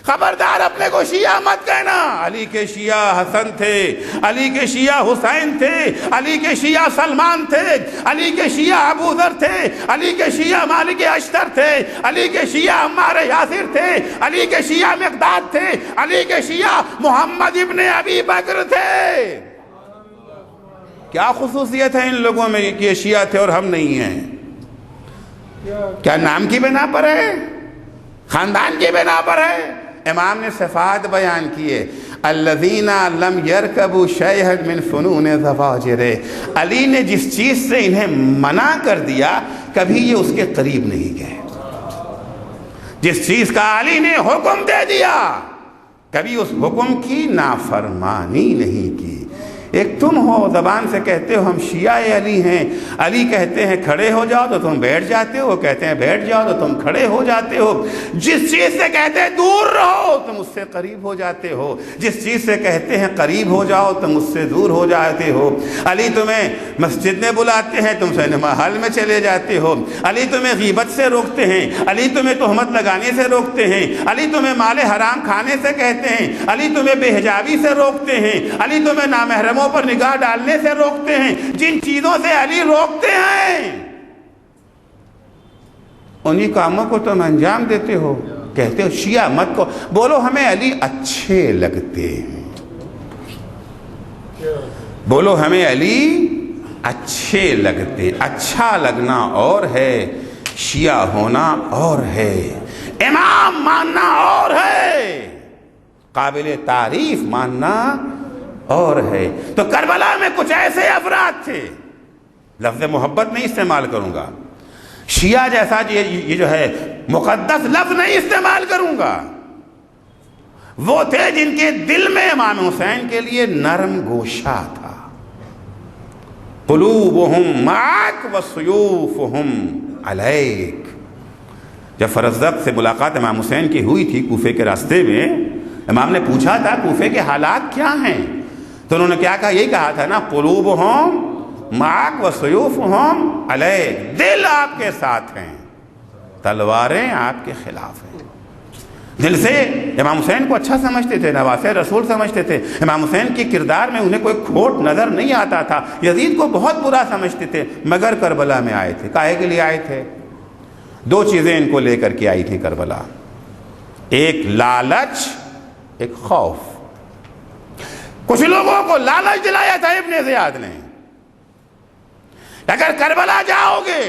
خبردار اپنے کو شیعہ مت کہنا۔ علی کے شیعہ حسن تھے، علی کے شیعہ حسین تھے، علی کے شیعہ سلمان تھے، علی کے شیعہ ابو ذر تھے، علی کے شیعہ مالک اشتر تھے، علی کے شیعہ عمار یاسر تھے، علی کے شیعہ مقداد تھے، علی کے شیعہ محمد ابن ابی بکر تھے۔ کیا خصوصیت ہے ان لوگوں میں کہ یہ شیعہ تھے اور ہم نہیں ہیں؟ کیا نام کی بنا پر ہے؟ خاندان کی بنا پر ہے؟ امام نے صفات بیان کیے، الذین لم یرکبوا شیئا من فنون زواجر، علی نے جس چیز سے انہیں منع کر دیا کبھی یہ اس کے قریب نہیں گئے، جس چیز کا علی نے حکم دے دیا کبھی اس حکم کی نافرمانی نہیں کی۔ ایک تم ہو زبان سے کہتے ہو ہم شیعہ علی ہیں، علی کہتے ہیں کھڑے ہو جاؤ تو تم بیٹھ جاتے ہو، کہتے ہیں بیٹھ جاؤ تو تم کھڑے ہو جاتے ہو، جس چیز سے کہتے ہیں دور رہو تم اس سے قریب ہو جاتے ہو، جس چیز سے کہتے ہیں قریب ہو جاؤ تم اس سے دور ہو جاتے ہو۔ علی تمہیں مسجد میں بلاتے ہیں تم سینما ہال میں چلے جاتے ہو، علی تمہیں غیبت سے روکتے ہیں، علی تمہیں تہمت لگانے سے روکتے ہیں، علی تمہیں مال حرام کھانے سے کہتے ہیں، علی تمہیں بے حجابی سے روکتے ہیں، علی تمہیں نامحرم پر نگاہ ڈالنے سے روکتے ہیں۔ جن چیزوں سے علی روکتے ہیں انہی کاموں کو تم انجام دیتے ہو، کہتے ہو شیعہ مت کو بولو ہمیں علی اچھے لگتے ہیں، بولو ہمیں علی اچھے لگتے ہیں۔ اچھا لگنا اور ہے، شیعہ ہونا اور ہے، امام ماننا اور ہے، قابل تعریف ماننا اور ہے۔ تو کربلا میں کچھ ایسے افراد تھے، لفظ محبت نہیں استعمال کروں گا، شیعہ جیسا یہ جو ہے مقدس لفظ نہیں استعمال کروں گا، وہ تھے جن کے دل میں امام حسین کے لیے نرم گوشہ تھا۔ قلوبہم معک وسیوفہم علیک۔ جب فرزدق سے ملاقات امام حسین کی ہوئی تھی کوفے کے راستے میں، امام نے پوچھا تھا کوفے کے حالات کیا ہیں، تو انہوں نے کیا کہا؟ یہی کہا تھا نا، قلوبہم معک وسیوفہم علیک، دل آپ کے ساتھ ہیں، تلواریں آپ کے خلاف ہیں۔ دل سے امام حسین کو اچھا سمجھتے تھے، نواسے رسول سمجھتے تھے، امام حسین کی کردار میں انہیں کوئی کھوٹ نظر نہیں آتا تھا، یزید کو بہت برا سمجھتے تھے، مگر کربلا میں آئے تھے۔ کاہے کے لیے آئے تھے؟ دو چیزیں ان کو لے کر کے آئی تھی کربلا، ایک لالچ، ایک خوف۔ کچھ لوگوں کو لالچ دلایا تھا ابن زیاد نے، اگر کربلا جاؤ گے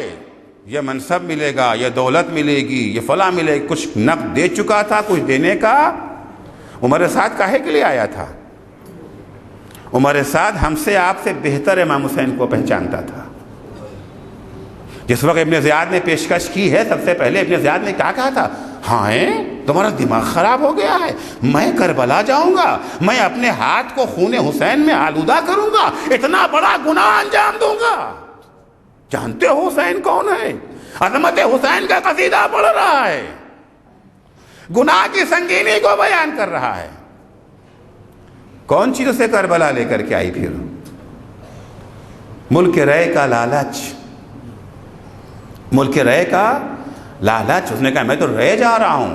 یہ منصب ملے گا، یہ دولت ملے گی، یہ فلاں ملے گی، کچھ نقد دے چکا تھا، کچھ دینے کا۔ عمر سعد کاہے کے لیے آیا تھا؟ عمر سعد ہم سے آپ سے بہتر امام حسین کو پہچانتا تھا۔ جس وقت ابن زیاد نے پیشکش کی ہے، سب سے پہلے ابن زیاد نے کیا کہا تھا؟ ہاں تمہارا دماغ خراب ہو گیا ہے، میں کربلا جاؤں گا، میں اپنے ہاتھ کو خون حسین میں آلودہ کروں گا، اتنا بڑا گناہ انجام دوں گا۔ جانتے ہو حسین کون ہے؟ عظمت حسین کا قصیدہ پڑھ رہا ہے، گناہ کی سنگینی کو بیان کر رہا ہے۔ کون چیز اسے کربلا لے کر کے آئی؟ پھر ملک رے کا لالچ، ملک رے کا لالچ۔ اس نے کہا میں تو رے جا رہا ہوں۔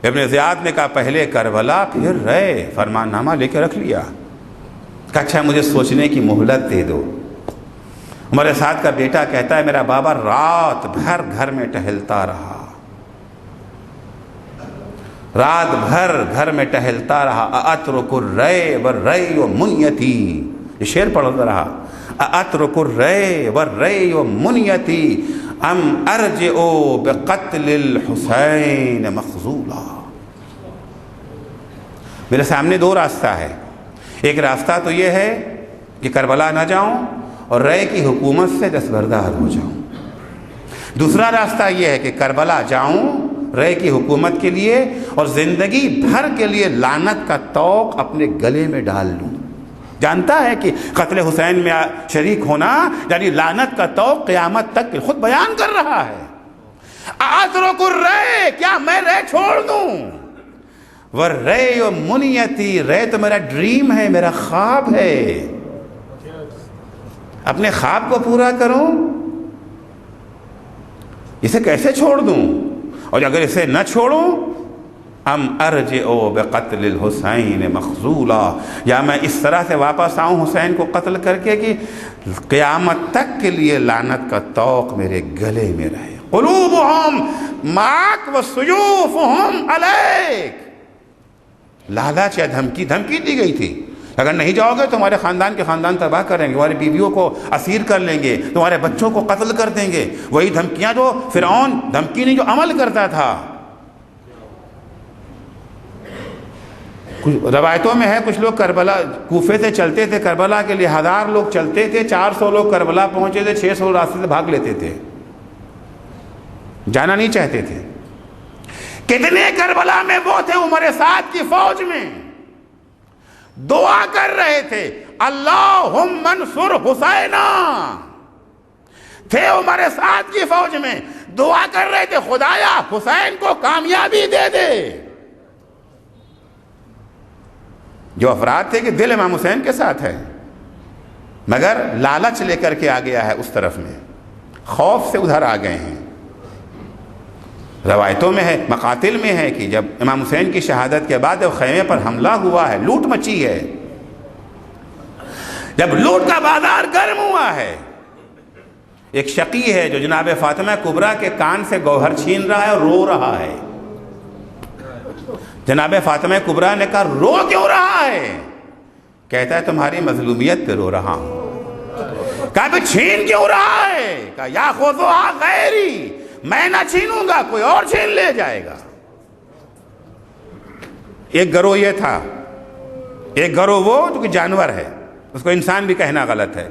ابن زیاد نے کہا پہلے کربلا پھر رے، فرمان نامہ لے کے رکھ لیا۔ کہا اچھا مجھے سوچنے کی مہلت دے دو۔ عمر سعد کا بیٹا کہتا ہے میرا بابا رات بھر گھر میں ٹہلتا رہا، رات بھر گھر میں ٹہلتا رہا۔ اترک الرے والرے منیتی، یہ شعر پڑھتا رہا۔ اترک الرے والرے منیتی ام ارجع بقتل الحسین مخذولا۔ میرے سامنے دو راستہ ہے. ایک راستہ تو یہ ہے کہ کربلا نہ جاؤں اور رے کی حکومت سے دستبردار ہو جاؤں. دوسرا راستہ یہ ہے کہ کربلا جاؤں رے کی حکومت کے لیے اور زندگی بھر کے لیے لعنت کا طوق اپنے گلے میں ڈال لوں. جانتا ہے کہ قتل حسین میں شریک ہونا یعنی لعنت کا طوق قیامت تک خود بیان کر رہا ہے. اترک الرے، کیا میں رے چھوڑ دوں؟ والرے منیتی، رے تو میرا ڈریم ہے، میرا خواب ہے. اپنے خواب کو پورا کروں، اسے کیسے چھوڑ دوں؟ اور اگر اسے نہ چھوڑوں، ام ارجع بقتل الحسین مخذولا، یا میں اس طرح سے واپس آؤں حسین کو قتل کر کے کہ قیامت تک کے لیے لعنت کا طوق میرے گلے میں رہے. قلوبہم معک وسیوفہم علیک، لالچ یا دھمکی دی گئی تھی. اگر نہیں جاؤ گے تمہارے خاندان کے خاندان تباہ کریں گے، تمہاری بیویوں کو اسیر کر لیں گے، تمہارے بچوں کو قتل کر دیں گے. وہی دھمکیاں جو فرعون، دھمکی نہیں جو عمل کرتا تھا. روایتوں میں ہے کچھ لوگ کربلا کوفے سے چلتے تھے کربلا کے لیے، 1000 لوگ چلتے تھے، 400 لوگ کربلا پہنچے تھے، 600 راستے سے بھاگ لیتے تھے، جانا نہیں چاہتے تھے. کتنے کربلا میں وہ تھے عمر سعد کی فوج میں، دعا کر رہے تھے اللہم انصر حسینا. تھے عمر سعد کی فوج میں، دعا کر رہے تھے خدایا حسین کو کامیابی دے دے. جو افراد تھے کہ دل امام حسین کے ساتھ ہے، مگر لالچ لے کر کے آ گیا ہے اس طرف میں، خوف سے ادھر آ گئے ہیں. روایتوں میں ہے، مقاتل میں ہے کہ جب امام حسین کی شہادت کے بعد خیمے پر حملہ ہوا ہے، لوٹ مچی ہے. جب لوٹ کا بازار گرم ہوا ہے، ایک شقی ہے جو جناب فاطمہ کبریٰ کے کان سے گوہر چھین رہا ہے اور رو رہا ہے. جناب فاطمہ کبریٰ نے کہا رو کیوں رہا ہے؟ کہتا ہے تمہاری مظلومیت پہ رو رہا ہوں. کہا پھر چھین کیوں رہا ہے؟ کہا یاخذھا غیری، میں نہ چھینوں گا کوئی اور چھین لے جائے گا. ایک گروہ یہ تھا، ایک گروہ وہ جو کہ جانور ہے، اس کو انسان بھی کہنا غلط ہے.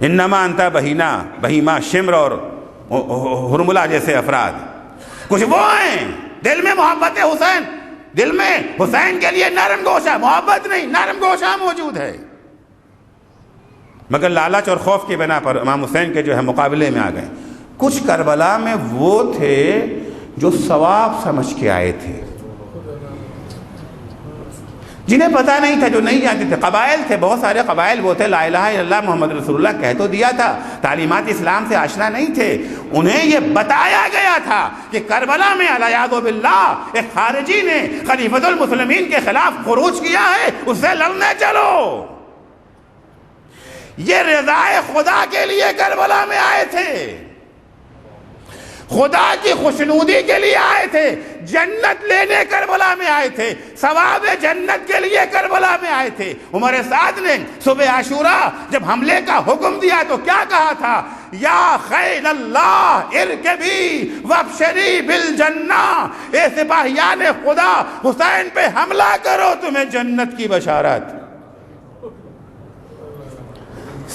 انما انتا بہیما شمر اور ہرملہ جیسے افراد، کچھ وہ ہیں دل میں محبت حسین، دل میں حسین کے لیے نرم گوشہ، محبت نہیں نرم گوشہ موجود ہے، مگر لالچ اور خوف کی بنا پر امام حسین کے جو ہے مقابلے میں آ گئے. کچھ کربلا میں وہ تھے جو ثواب سمجھ کے آئے تھے، جنہیں پتہ نہیں تھا، جو نہیں جانتے تھے. قبائل تھے، بہت سارے قبائل وہ تھے لا الہ الا اللہ محمد رسول اللہ کہہ تو دیا تھا، تعلیمات اسلام سے آشنا نہیں تھے. انہیں یہ بتایا گیا تھا کہ کربلا میں علیاذ باللہ ایک خارجی نے خلیفۃ المسلمین کے خلاف خروج کیا ہے، اس سے لڑنے چلو. یہ رضائے خدا کے لیے کربلا میں آئے تھے، خدا کی خوشنودی کے لیے آئے تھے، جنت لینے کربلا میں آئے تھے، ثواب جنت کے لیے کربلا میں آئے تھے. عمر سعد نے صبح عاشوراء جب حملے کا حکم دیا تو کیا کہا تھا؟ یا خیل اللہ ارکبی وابشری بالجنہ، اے سپاہیان خدا حسین پہ حملہ کرو تمہیں جنت کی بشارت.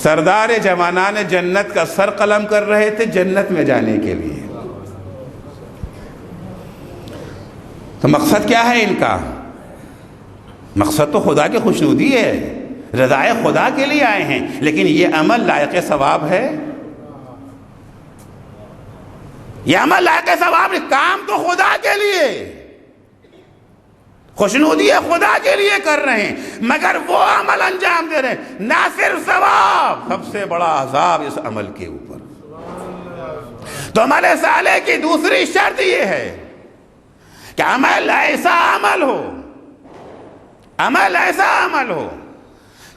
سردار جوانان جنت کا سر قلم کر رہے تھے جنت میں جانے کے لیے. تو مقصد کیا ہے ان کا؟ مقصد تو خدا کی خوشنودی ہے، رضائے خدا کے لیے آئے ہیں، لیکن یہ عمل لائق ثواب ہے؟ یہ عمل لائق ثواب، کام تو خدا کے لیے، خوشنودی خدا کے لیے کر رہے ہیں، مگر وہ عمل انجام دے رہے ہیں. نہ صرف ثواب، سب سے بڑا عذاب اس عمل کے اوپر. تو عمل صالح کی دوسری شرط یہ ہے کہ عمل ایسا عمل ہو، عمل ایسا عمل ہو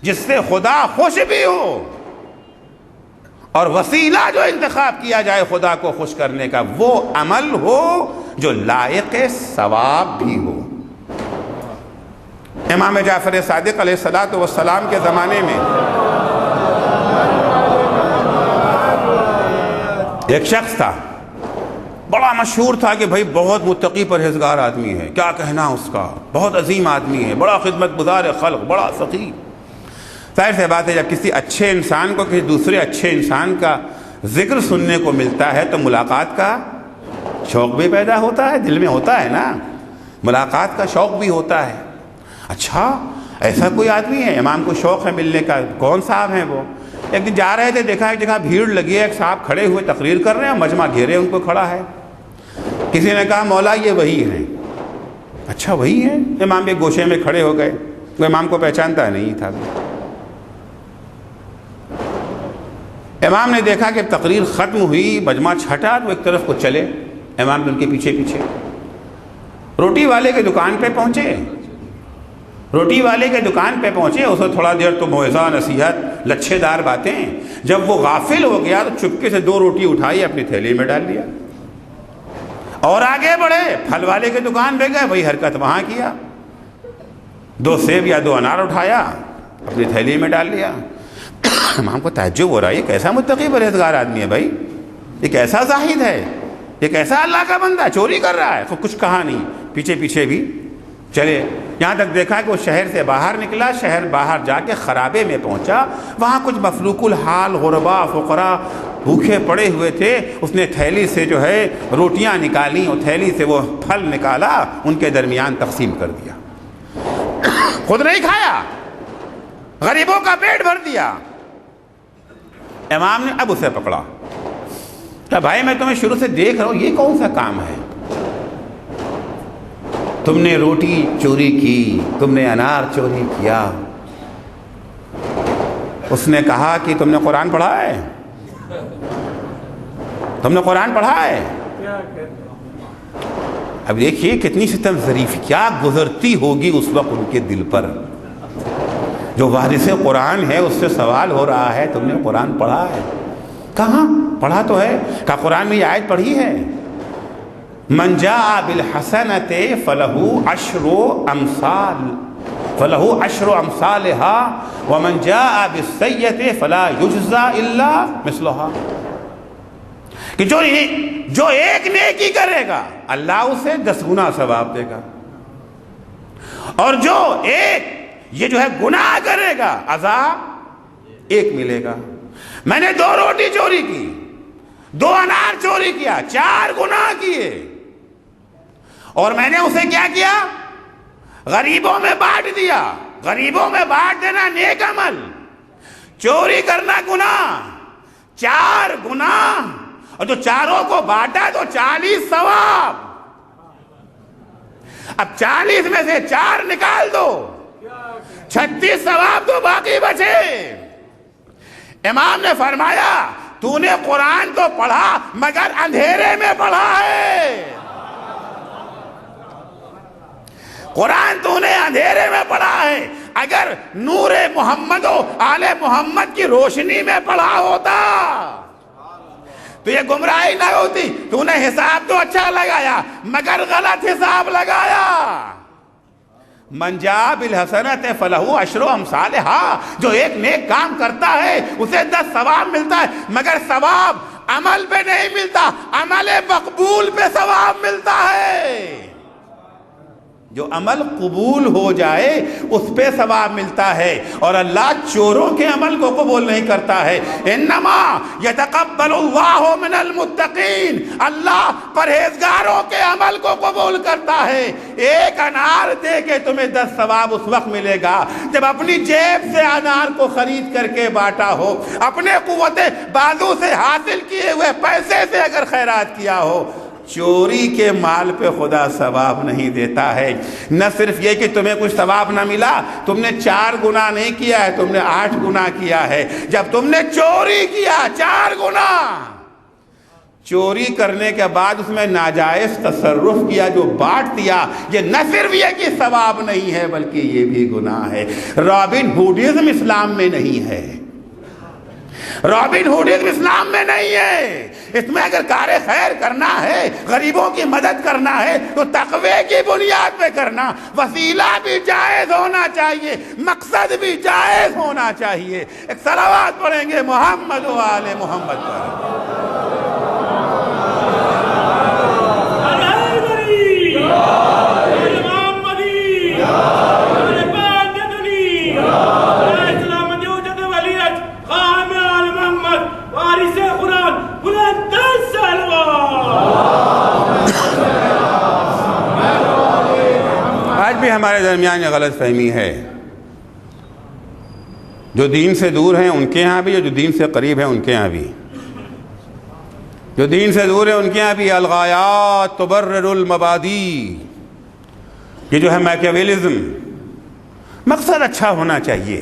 جس سے خدا خوش بھی ہو، اور وسیلہ جو انتخاب کیا جائے خدا کو خوش کرنے کا وہ عمل ہو جو لائق ثواب بھی ہو. امام جعفر صادق علیہ السلام کے زمانے میں ایک شخص تھا، بڑا مشہور تھا کہ بھائی بہت متقی پرہیزگار آدمی ہے، کیا کہنا اس کا، بہت عظیم آدمی ہے، بڑا خدمت گزار خلق، بڑا سخی۔ ظاہر سی بات ہے جب کسی اچھے انسان کو کسی دوسرے اچھے انسان کا ذکر سننے کو ملتا ہے تو ملاقات کا شوق بھی پیدا ہوتا ہے، دل میں ہوتا ہے نا، ملاقات کا شوق بھی ہوتا ہے۔ اچھا ایسا کوئی آدمی ہے، امام کو شوق ہے ملنے کا، کون صاحب ہیں وہ؟ ایک دن جا رہے تھے، دیکھا ایک جگہ بھیڑ لگی ہے، ایک صاحب کھڑے ہوئے تقریر کر رہے ہیں، مجمع گھیرے ان کو کھڑا ہے۔ کسی نے کہا مولا یہ وہی ہیں۔ اچھا وہی ہیں؟ امام ایک گوشے میں کھڑے ہو گئے، وہ امام کو پہچانتا نہیں تھا۔ امام نے دیکھا کہ تقریر ختم ہوئی، مجمع چھٹا تو ایک طرف کو چلے، امام نے ان کے پیچھے پیچھے روٹی والے کے دکان پہ پہنچے۔ روٹی والے کے دکان پہ پہنچے، اسے تھوڑا دیر تو موعظہ نصیحت لچھے دار باتیں، جب وہ غافل ہو گیا تو چپکے سے 2 روٹی اٹھائی، اپنی تھیلی میں ڈال لیا اور آگے بڑھے۔ پھل والے کے دکان پہ گئے، وہی حرکت وہاں کیا، 2 سیب یا 2 انار اٹھایا، اپنی تھیلی میں ڈال لیا۔ امام کو تعجب ہو رہا ہے، یہ کیسا متقی پرہیزگار آدمی ہے بھائی، یہ کیسا زاہد ہے، یہ کیسا اللہ کا بندہ، چوری کر رہا ہے۔ تو کچھ کہا نہیں، پیچھے پیچھے بھی چلے، یہاں تک دیکھا کہ وہ شہر سے باہر نکلا، شہر باہر جا کے خرابے میں پہنچا، وہاں کچھ مفلوق الحال غربا فقراء بھوکے پڑے ہوئے تھے۔ اس نے تھیلی سے جو ہے روٹیاں نکالی اور تھیلی سے وہ پھل نکالا، ان کے درمیان تقسیم کر دیا، خود نہیں کھایا، غریبوں کا پیٹ بھر دیا۔ امام نے اب اسے پکڑا کہ بھائی میں تمہیں شروع سے دیکھ رہا ہوں، یہ کون سا کام ہے؟ تم نے روٹی چوری کی، تم نے انار چوری کیا۔ اس نے کہا کہ تم نے قرآن پڑھا ہے؟ تم نے قرآن پڑھا ہے؟ اب دیکھیے کتنی ستم ظریف، کیا گزرتی ہوگی اس وقت ان کے دل پر۔ جو وارث قرآن ہے اس سے سوال ہو رہا ہے تم نے قرآن پڑھا ہے؟ کہاں پڑھا تو ہے، کہا قرآن میں یہ آیت پڑھی ہے، من جاء بالحسنۃ فلہ عشر امثالها ومن جاء بالسیئۃ فلا یجزی الا مثلها، کہ جو ایک نیکی کرے گا اللہ اسے 10 گنا ثواب دے گا، اور جو ایک یہ جو ہے گناہ کرے گا عذاب 1 ملے گا۔ میں نے 2 روٹی چوری کی، 2 انار چوری کیا، 4 گناہ کیے، اور میں نے اسے کیا کیا؟ غریبوں میں بانٹ دیا۔ غریبوں میں بانٹ دینا نیک عمل، چوری کرنا گناہ، 4 گناہ، اور جو چاروں کو بانٹا تو 40 ثواب۔ اب 40 میں سے 4 نکال دو، 36 ثواب تو باقی بچے۔ امام نے فرمایا تو نے قرآن تو پڑھا مگر اندھیرے میں پڑھا ہے، قرآن تو نے اندھیرے میں پڑھا ہے، اگر نور محمد و آل محمد کی روشنی میں پڑھا ہوتا تو یہ گمراہی نہ ہوتی۔ تو نے حساب تو اچھا لگایا مگر غلط حساب لگایا۔ من جاء بالحسنۃ فلہ عشر امثالہا، جو ایک نیک کام کرتا ہے اسے 10 ثواب ملتا ہے، مگر ثواب عمل پہ نہیں ملتا، عمل مقبول پہ ثواب ملتا ہے۔ جو عمل قبول ہو جائے اس پہ ثواب ملتا ہے، اور اللہ چوروں کے عمل کو قبول نہیں کرتا ہے۔ انما یتقبل اللہ من المتقین، اللہ پرہیزگاروں کے عمل کو قبول کرتا ہے۔ 1 انار دے کے تمہیں 10 ثواب اس وقت ملے گا جب اپنی جیب سے انار کو خرید کر کے بانٹا ہو، اپنے قوت بازو سے حاصل کیے ہوئے پیسے سے اگر خیرات کیا ہو۔ چوری کے مال پہ خدا ثواب نہیں دیتا ہے۔ نہ صرف یہ کہ تمہیں کچھ ثواب نہ ملا، تم نے 4 گناہ نہیں کیا ہے، تم نے 8 گناہ کیا ہے۔ جب تم نے چوری کیا 4 گناہ، چوری کرنے کے بعد اس میں ناجائز تصرف کیا، جو بانٹ دیا، یہ نہ صرف یہ کہ ثواب نہیں ہے بلکہ یہ بھی گناہ ہے۔ رابن ہوڈزم اسلام میں نہیں ہے، رابن ہوڈزم اسلام میں نہیں ہے۔ اس میں اگر کار خیر کرنا ہے، غریبوں کی مدد کرنا ہے تو تقوی کی بنیاد پہ کرنا، وسیلہ بھی جائز ہونا چاہیے، مقصد بھی جائز ہونا چاہیے۔ ایک صلوات پڑھیں گے محمد و آل محمد پر۔ آج بھی ہمارے درمیان یہ غلط فہمی ہے، جو دین سے دور ہیں ان کے یہاں بھی، اور جو دین سے قریب ہیں ان کے یہاں بھی. جو دین سے دور ہیں ان کے یہاں بھی الغایات تبرر المبادی، یہ جو ہے میکیاویلزم، مقصد اچھا ہونا چاہیے،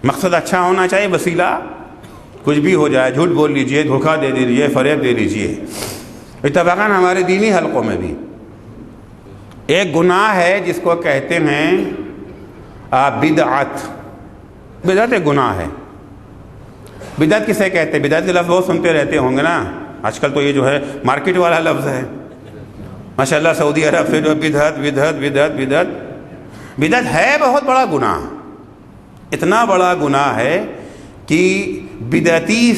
مقصد اچھا ہونا چاہیے، وسیلہ کچھ بھی ہو جائے، جھوٹ بول لیجئے، دھوکہ دے دیجئے، فریب دے لیجئے. اتفاقاً ہمارے دینی حلقوں میں بھی ایک گناہ ہے جس کو کہتے ہیں بدعت. بدعت ایک گناہ ہے. بدعت کسے کہتے ہیں؟ بدعت کے لفظ بہت سنتے رہتے ہوں گے نا، آج کل تو یہ جو ہے مارکیٹ والا لفظ ہے ماشاءاللہ. سعودی عرب سے جو بدعت بدعت بدعت بدعت بدعت ہے بہت بڑا گناہ. اتنا بڑا گناہ ہے کہ بدعتی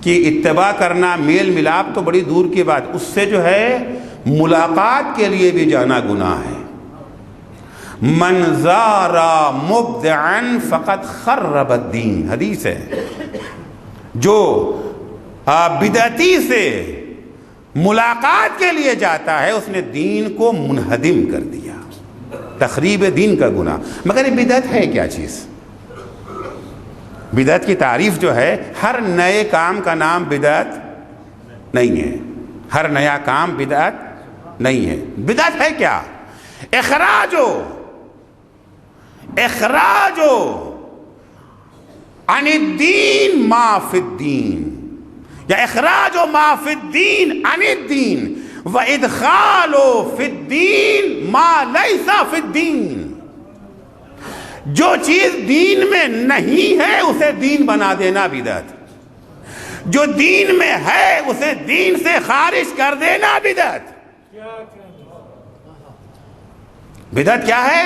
کی اتباع کرنا، میل ملاپ تو بڑی دور کی بات، اس سے جو ہے ملاقات کے لیے بھی جانا گناہ ہے. من زار مبدعا فقد خرب الدین، حدیث ہے. جو بدعتی سے ملاقات کے لیے جاتا ہے اس نے دین کو منہدم کر دیا، تخریب دین کا گناہ. مگر یہ بدعت ہے کیا چیز؟ بدعت کی تعریف جو ہے، ہر نئے کام کا نام بدعت نہیں ہے، ہر نیا کام بدعت نہیں ہے. بدعت ہے کیا؟ اخراجو عن الدین ما فی الدین، یا اخراجو ما فی الدین عن الدین و ادخالو فی الدین ما لیس فی الدین. جو چیز دین میں نہیں ہے اسے دین بنا دینا بدعت، جو دین میں ہے اسے دین سے خارج کر دینا بدعت. بدعت کیا ہے؟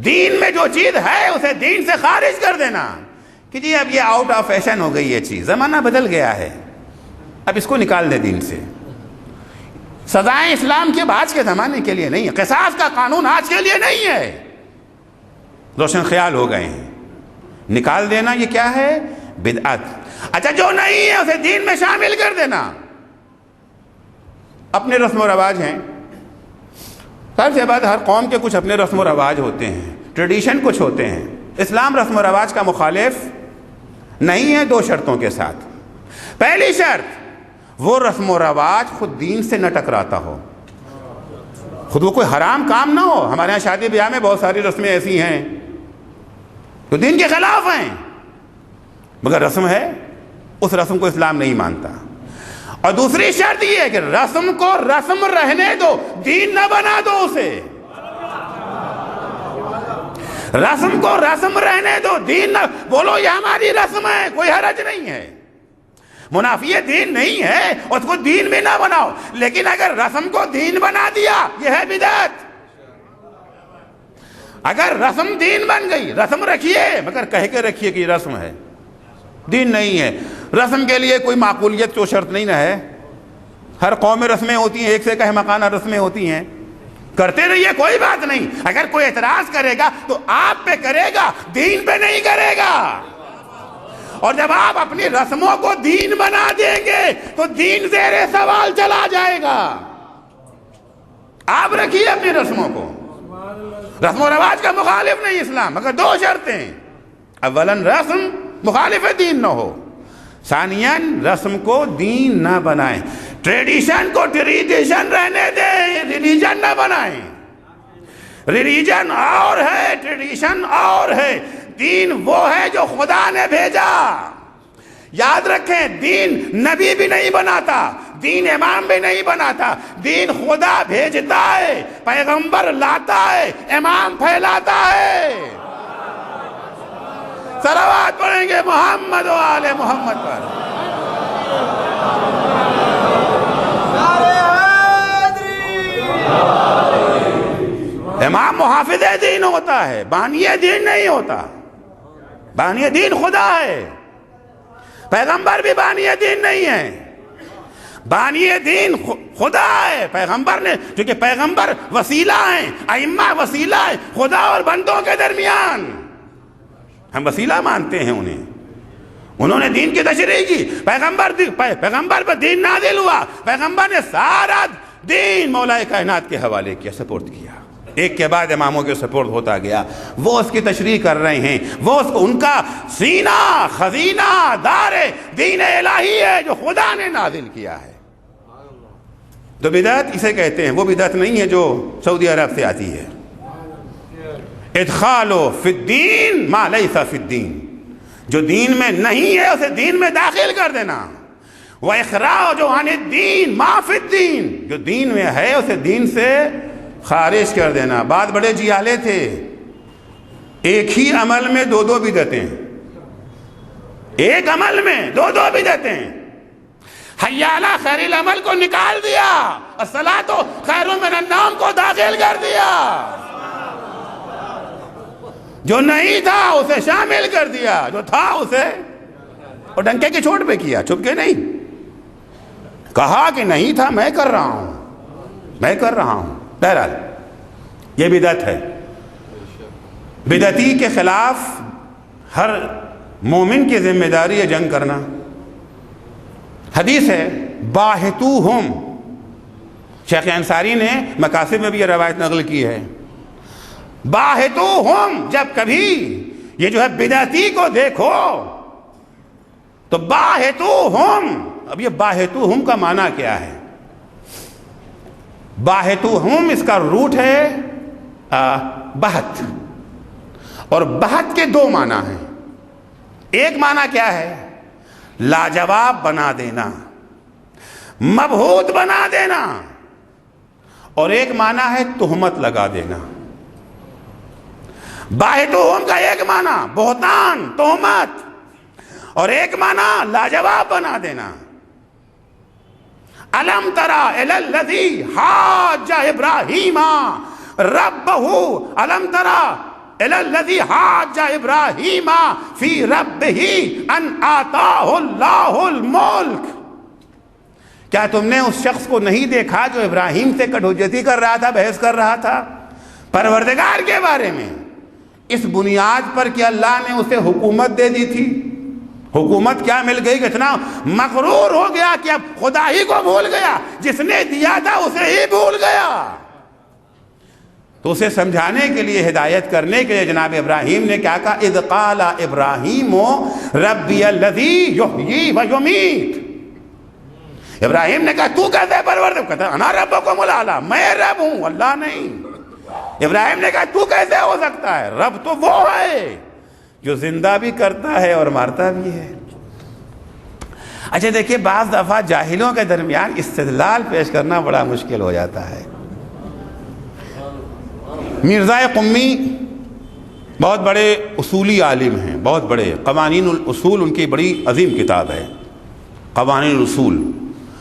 دین میں جو چیز ہے اسے دین سے خارج کر دینا کہ جی اب یہ آؤٹ آف فیشن ہو گئی، یہ چیز زمانہ بدل گیا ہے، اب اس کو نکال دے دین سے. سزائیں اسلام کے بعد کے زمانے کے لیے نہیں ہے، قصاص کا قانون آج کے لیے نہیں ہے، روشن خیال ہو گئے ہیں. نکال دینا یہ کیا ہے؟ بدعت. اچھا جو نہیں ہے اسے دین میں شامل کر دینا. اپنے رسم و رواج ہیں، سب سے بعد ہر قوم کے کچھ اپنے رسم و رواج ہوتے ہیں، ٹریڈیشن کچھ ہوتے ہیں. اسلام رسم و رواج کا مخالف نہیں ہے، دو شرطوں کے ساتھ. پہلی شرط، وہ رسم و رواج خود دین سے نہ ٹکراتا ہو، خود وہ کوئی حرام کام نہ ہو. ہمارے یہاں شادی بیاہ میں بہت ساری رسمیں ایسی ہیں جو دین کے خلاف ہیں، مگر رسم ہے، اس رسم کو اسلام نہیں مانتا. اور دوسری شرط یہ ہے کہ رسم کو رسم رہنے دو، دین نہ بنا دو اسے. رسم کو رسم رہنے دو، دین نہ بولو یہ ہماری رسم ہے، کوئی حرج نہیں ہے. منافی دین نہیں ہے، اس کو دین بھی نہ بناؤ، لیکن اگر رسم کو دین بنا دیا یہ ہے بدعت. اگر رسم دین بن گئی، رسم رکھیے مگر کہہ کے رکھیے کہ یہ رسم ہے، دین نہیں ہے. رسم کے لیے کوئی معقولیت تو شرط نہیں نہ ہے. ہر قوم میں رسمیں ہوتی ہیں، ایک سے کہہ مکانہ رسمیں ہوتی ہیں، کرتے رہیے، کوئی بات نہیں. اگر کوئی اعتراض کرے گا تو آپ پہ کرے گا، دین پہ نہیں کرے گا. اور جب آپ اپنی رسموں کو دین بنا دیں گے تو دین زیر سوال چلا جائے گا. آپ رکھیے اپنی رسموں کو، رسم و رواج کا مخالف نہیں اسلام، مگر دو شرطیں. اولاً رسم مخالف دین نہ ہو، ثانیاً رسم کو دین نہ بنائیں. ٹریڈیشن کو ٹریڈیشن رہنے دیں، ریلیجن نہ بنائیں. ریلیجن اور ہے، ٹریڈیشن اور ہے. دین وہ ہے جو خدا نے بھیجا. یاد رکھیں، دین نبی بھی نہیں بناتا، دین امام بھی نہیں بناتا، دین خدا بھیجتا ہے، پیغمبر لاتا ہے، امام پھیلاتا ہے. صلوات پڑھیں گے محمد و آل محمد پر. امام محافظ دین ہوتا ہے، بانی دین نہیں ہوتا. بانی دین خدا ہے، پیغمبر بھی بانی دین نہیں ہے. بانی دین خدا ہے، پیغمبر نے، کیونکہ پیغمبر وسیلہ ہیں، ائمہ وسیلہ ہے خدا اور بندوں کے درمیان، ہم وسیلہ مانتے ہیں انہیں۔ انہوں نے دین کی تشریح کی، پیغمبر پر دین نازل ہوا، پیغمبر نے سارا دین مولا کائنات کے حوالے کیا، سپورٹ کیا، ایک کے بعد اماموں کے سپورٹ ہوتا گیا، وہ اس کی تشریح کر رہے ہیں، وہ اس کو، ان کا سینہ خزینہ دار دین الہی ہے جو خدا نے نازل کیا ہے۔ تو بدعت اسے کہتے ہیں، وہ بدعت نہیں ہے جو سعودی عرب سے آتی ہے۔ ادخال فی الدین ما لیس فی الدین، جو دین میں نہیں ہے اسے دین میں داخل کر دینا، وَإِخْرَاجُ عَنِ الدِّينِ مَا فِي الدِّينِ، جو دین میں ہے اسے دین سے خارج کر دینا۔ بعد بڑے جیالے تھے، ایک ہی عمل میں دو دو بدعتیں، ایک عمل میں دو دو بدعتیں، حی علی خیر العمل کو نکال دیا، الصلاۃ خیر من النوم کو داخل کر دیا، جو نہیں تھا اسے شامل کر دیا، جو تھا اسے اور ڈنکے کی چوٹ پہ کیا، چھپ کے نہیں، کہا کہ نہیں تھا، میں کر رہا ہوں، میں کر رہا ہوں۔ بہرحال یہ بدعت ہے۔ بدعتی کے خلاف ہر مومن کی ذمہ داری ہے جنگ کرنا۔ حدیث ہے باہتوہم، شیخ انصاری نے مقاصد میں بھی یہ روایت نقل کی ہے، باہتوہم، جب کبھی یہ جو ہے بدعتی کو دیکھو تو باہتوہم۔ اب یہ باہتوہم کا معنی کیا ہے؟ باہتوہم اس کا روٹ ہے بہت، اور بہت کے دو معنی ہیں۔ ایک معنی کیا ہے؟ لاجواب بنا دینا، مبہوت بنا دینا، اور ایک معنی ہے تہمت لگا دینا۔ باہتوہم کا ایک معنی بہتان، تہمت، اور ایک معنی لاجواب بنا دینا۔ الم تری الی الذی حاج ابراہیم ربہ، الم تری الی الذی حاج ابراہیم فی ربہ ان آتاہ اللہ الملک، کیا تم نے اس شخص کو نہیں دیکھا جو ابراہیم سے کٹ حجتی کر رہا تھا، بحث کر رہا تھا پروردگار کے بارے میں، اس بنیاد پر کہ اللہ نے اسے حکومت دے دی تھی؟ حکومت کیا مل گئی کہ اتنا مغرور ہو گیا کہ اب خدا ہی کو بھول گیا، جس نے دیا تھا اسے ہی بھول گیا۔ تو اسے سمجھانے کے لیے، ہدایت کرنے کے لیے جناب ابراہیم نے کیا کہا؟ اذ قال ابراہیم ربی الذی یحیی و یمیت، ابراہیم نے کہا تو کیسے پروردگار؟ کہتا انا ربکم الاعلی، میں رب ہوں، اللہ نہیں۔ ابراہیم نے کہا تو کیسے ہو سکتا ہے؟ رب تو وہ ہے جو زندہ بھی کرتا ہے اور مارتا بھی ہے۔ اچھا دیکھیے، بعض دفعہ جاہلوں کے درمیان استدلال پیش کرنا بڑا مشکل ہو جاتا ہے۔ مرزا قمی بہت بڑے اصولی عالم ہیں، بہت بڑے، قوانین الاصول ان کی بڑی عظیم کتاب ہے، قوانین الاصول،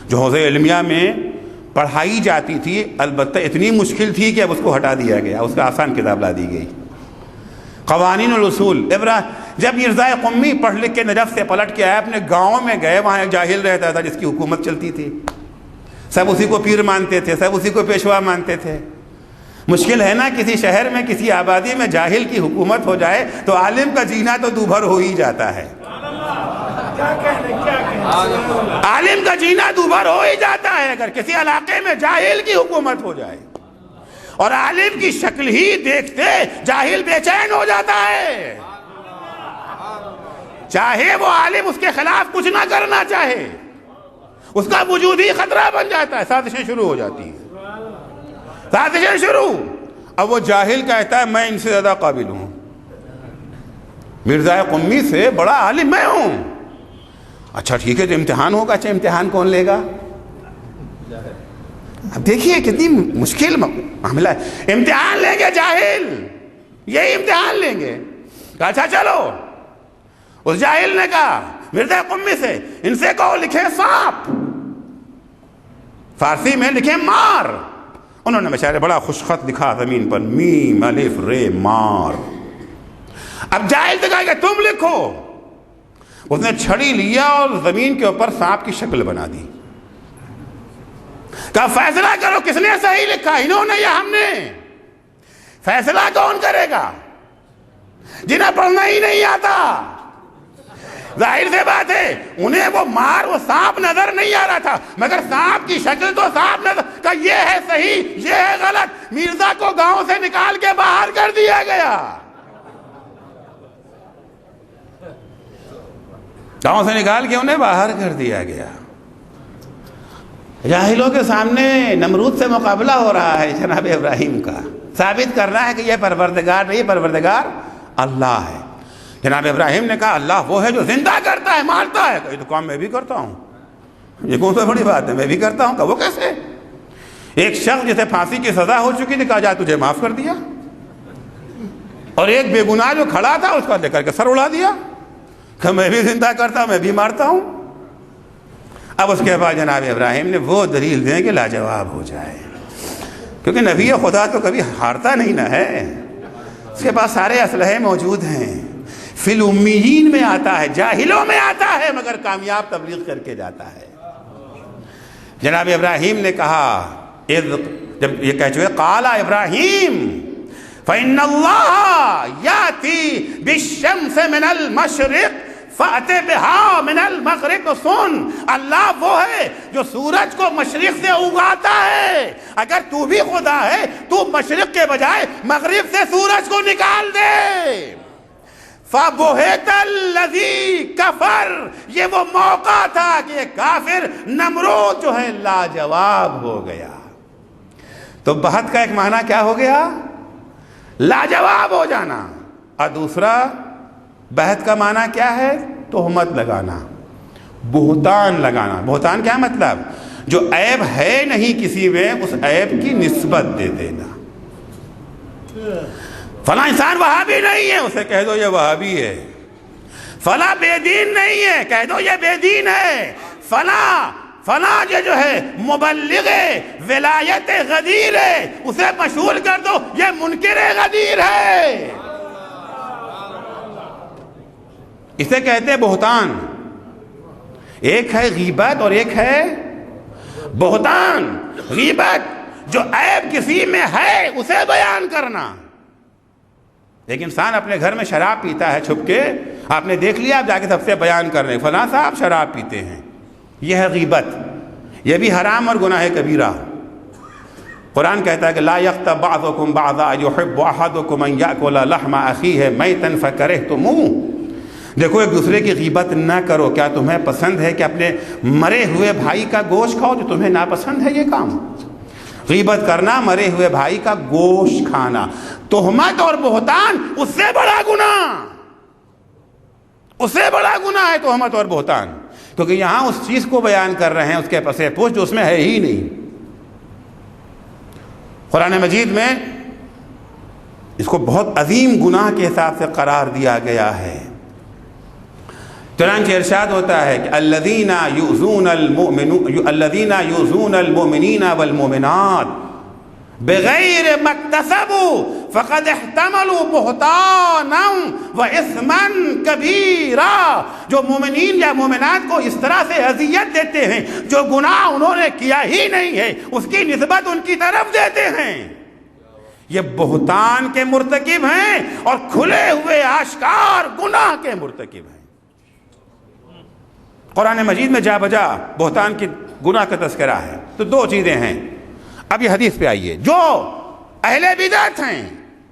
جو حوزہ علمیہ میں پڑھائی جاتی تھی، البتہ اتنی مشکل تھی کہ اب اس کو ہٹا دیا گیا، اس کا آسان کتاب لا دی گئی، قوانین الاصول۔ جب مرزا قمی پڑھ لکھ کے نجف سے پلٹ کے آئے، اپنے گاؤں میں گئے، وہاں ایک جاہل رہتا تھا جس کی حکومت چلتی تھی، سب اسی کو پیر مانتے تھے، سب اسی کو پیشوا مانتے تھے۔ مشکل ہے نا، کسی شہر میں کسی آبادی میں جاہل کی حکومت ہو جائے تو عالم کا جینا تو دوبھر ہو ہی جاتا ہے، عالم کا جینا دوبھر ہو ہی جاتا ہے اگر کسی علاقے میں جاہل کی حکومت ہو جائے، اور عالم کی شکل ہی دیکھتے جاہل بے چین ہو جاتا ہے، چاہے وہ عالم اس کے خلاف کچھ نہ کرنا چاہے، اس کا وجود ہی خطرہ بن جاتا ہے، سازشیں شروع ہو جاتی ہیں، سازشیں شروع۔ اب وہ جاہل کہتا ہے میں ان سے زیادہ قابل ہوں، مرزا قمی سے بڑا عالم میں ہوں۔ اچھا ٹھیک ہے، تو امتحان ہوگا، اچھا امتحان کون لے گا؟ اب دیکھیے کتنی مشکل معاملہ ہے، امتحان لیں گے جاہل، یہی امتحان لیں گے۔ اچھا چلو، اس جاہل نے کہا مرزا قمی سے، ان سے کہو لکھیں سانپ، فارسی میں لکھیں مار۔ انہوں نے بیچارے بڑا خوش خط لکھا زمین پر، میم الف رے مار۔ اب جاہل سے کہا کہ تم لکھو، اس نے چھڑی لیا اور زمین کے اوپر سانپ کی شکل بنا دی، کہا فیصلہ کرو کس نے صحیح لکھا، انہوں نے یا ہم نے؟ فیصلہ کون کرے گا؟ جنہیں پڑھنا ہی نہیں آتا۔ ظاہر سے بات ہے انہیں وہ سانپ نظر نہیں آ رہا تھا، مگر سانپ کی شکل تو سانپ نظر کہ یہ ہے صحیح یہ ہے غلط۔ مرزا کو گاؤں سے نکال کے باہر کر دیا گیا، گاؤں سے نکال کے انہیں باہر کر دیا گیا۔ جاہلوں کے سامنے نمرود سے مقابلہ ہو رہا ہے جناب ابراہیم کا، ثابت کرنا ہے کہ یہ پروردگار نہیں، پروردگار اللہ ہے۔ جناب ابراہیم نے کہا اللہ وہ ہے جو زندہ کرتا ہے مارتا ہے۔ یہ تو کام میں بھی کرتا ہوں، یہ کون سا بڑی بات ہے، میں بھی کرتا ہوں۔ کہا وہ کیسے؟ ایک شخص جسے پھانسی کی سزا ہو چکی تھی کہا جا تجھے معاف کر دیا، اور ایک بے گناہ جو کھڑا تھا اس کا لے کر کے سر اڑا دیا کہ میں بھی زندہ کرتا ہوں میں بھی مارتا ہوں۔ اب اس کے بعد جناب ابراہیم نے وہ دلیل دیں کہ لاجواب ہو جائے، کیونکہ نبی خدا تو کبھی ہارتا نہیں نہ ہے، اس کے پاس سارے اسلحے موجود ہیں۔ فی الامیین میں آتا ہے، جاہلوں میں آتا ہے، مگر کامیاب تبلیغ کر کے جاتا ہے۔ جناب ابراہیم نے کہا جب یہ کہہ چکے قال ابراہیم فإن اللہ یاتی بالشمس من المشرق فأت بہا من المغرب۔ سن، اللہ وہ ہے جو سورج کو مشرق سے اگاتا ہے، اگر تو بھی خدا ہے تو مشرق کے بجائے مغرب سے سورج کو نکال دے۔ فَبُهِتَ الَّذِي كَفَرَ، یہ وہ موقع تھا کہ کافر نمرود جو ہے لاجواب ہو گیا۔ تو بہت کا ایک معنی کیا ہو گیا؟ لاجواب ہو جانا، اور دوسرا بہت کا معنی کیا ہے؟ تہمت لگانا، بہتان لگانا۔ بہتان کیا مطلب؟ جو عیب ہے نہیں کسی میں اس عیب کی نسبت دے دینا۔ فلاں انسان وہابی نہیں ہے، اسے کہہ دو یہ وہابی ہے۔ فلاں بے دین نہیں ہے، کہہ دو یہ بے دین ہے۔ فلاں یہ جو ہے مبلغ ولایت غدیر ہے، اسے مشہور کر دو یہ منکر غدیر ہے۔ اسے کہتے ہیں بہتان۔ ایک ہے غیبت اور ایک ہے بہتان۔ غیبت جو عیب کسی میں ہے اسے بیان کرنا۔ ایک انسان اپنے گھر میں شراب پیتا ہے چھپ کے، آپ نے دیکھ لیا، آپ جا کے سب سے بیان کر رہے ہیں فلاں صاحب شراب پیتے ہیں، یہ ہے غیبت، یہ بھی حرام اور گناہ کبیرہ۔ قرآن کہتا ہے کہ لا یغتب بعضکم بعضا یحب احدکم ان یاکل لحم اخیہ میتا فکرہتموہ۔ دیکھو ایک دوسرے کی غیبت نہ کرو، کیا تمہیں پسند ہے کہ اپنے مرے ہوئے بھائی کا گوشت کھاؤ جو تمہیں ناپسند ہے؟ یہ کام غیبت کرنا، مرے ہوئے بھائی کا گوشت کھانا۔ تہمت اور بہتان اس سے بڑا گناہ، اس سے بڑا گناہ ہے تہمت اور بہتان، کیونکہ یہاں اس چیز کو بیان کر رہے ہیں اس کے پس پوچھ جو اس میں ہے ہی نہیں۔ قرآن مجید میں اس کو بہت عظیم گناہ کے حساب سے قرار دیا گیا ہے۔ چنانچہ ارشاد ہوتا ہے کہ الذین یؤذون المؤمنین والمؤمنات بغیر ما اکتسبوا فقد احتملوا بہتانا واثما کبیرا۔ جو مومنین یا مومنات کو اس طرح سے اذیت دیتے ہیں جو گناہ انہوں نے کیا ہی نہیں ہے اس کی نسبت ان کی طرف دیتے ہیں، یہ بہتان کے مرتکب ہیں اور کھلے ہوئے آشکار گناہ کے مرتکب ہیں۔ قرآن مجید میں جا بجا بہتان کی گناہ کا تذکرہ ہے۔ تو دو چیزیں ہیں۔ اب یہ حدیث پہ آئیے، جو اہل بدعت ہیں،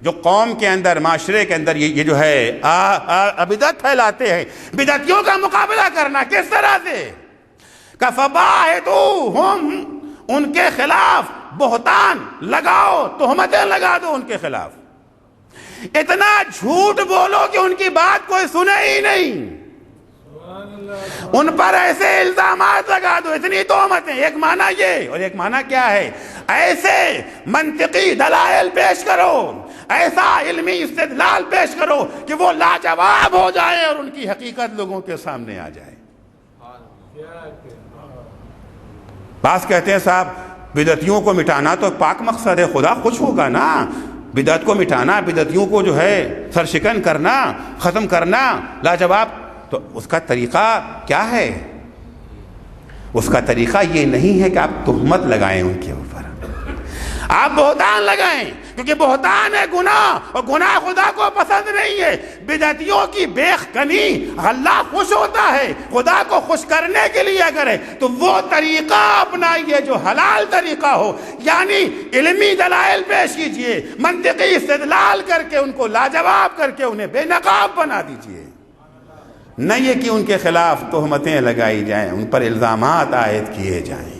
جو قوم کے اندر معاشرے کے اندر یہ جو ہے بدعت پھیلاتے ہیں، بدعتیوں کا مقابلہ کرنا کس طرح سے؟ فَبَاعِدُوهُمْ، ان کے خلاف بہتان لگاؤ، تہمتیں لگا دو ان کے خلاف، اتنا جھوٹ بولو کہ ان کی بات کوئی سنے ہی نہیں، ان پر ایسے الزامات لگا دو، اتنی تہمتیں۔ ایک معنی یہ، اور ایک معنی کیا ہے؟ ایسے منطقی دلائل پیش کرو، ایسا علمی استدلال پیش کرو کہ وہ لاجواب ہو جائے اور ان کی حقیقت لوگوں کے سامنے آ جائے۔ بعض کہتے ہیں صاحب بدعتیوں کو مٹانا تو پاک مقصد ہے، خدا خوش ہوگا نا، بدعت کو مٹانا، بدعتیوں کو جو ہے سرشکن کرنا، ختم کرنا، لاجواب، تو اس کا طریقہ کیا ہے؟ اس کا طریقہ یہ نہیں ہے کہ آپ تہمت لگائیں ان کے اوپر، آپ بہتان لگائیں، کیونکہ بہتان ہے گناہ، اور گناہ خدا کو پسند نہیں ہے۔ بدعتیوں کی بیخ کنی اللہ خوش ہوتا ہے، خدا کو خوش کرنے کے لیے اگر ہے تو وہ طریقہ اپنائیے جو حلال طریقہ ہو، یعنی علمی دلائل پیش کیجئے، منطقی استدلال کر کے ان کو لاجواب کر کے انہیں بے نقاب بنا دیجئے، نہ یہ کہ ان کے خلاف تہمتیں لگائی جائیں، ان پر الزامات عائد کیے جائیں۔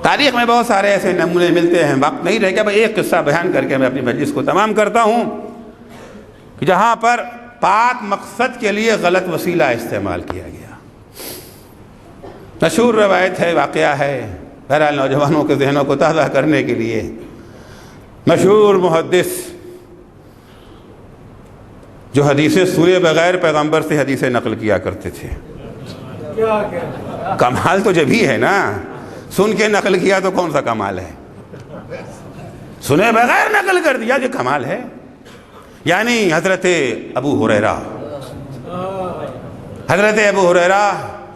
تاریخ میں بہت سارے ایسے نمونے ملتے ہیں، وقت نہیں رہ گیا، بھئی ایک قصہ بیان کر کے میں اپنی مجلس کو تمام کرتا ہوں کہ جہاں پر پاک مقصد کے لیے غلط وسیلہ استعمال کیا گیا۔ مشہور روایت ہے، واقعہ ہے، بہرحال نوجوانوں کے ذہنوں کو تازہ کرنے کے لیے مشہور محدث جو حدیثیں سنے بغیر پیغمبر سے حدیثیں نقل کیا کرتے تھے۔ کمال تو جب ہی ہے نا، سن کے نقل کیا تو کون سا کمال ہے، سنے بغیر نقل کر دیا جو کمال ہے۔ یعنی حضرت ابو ہریرہ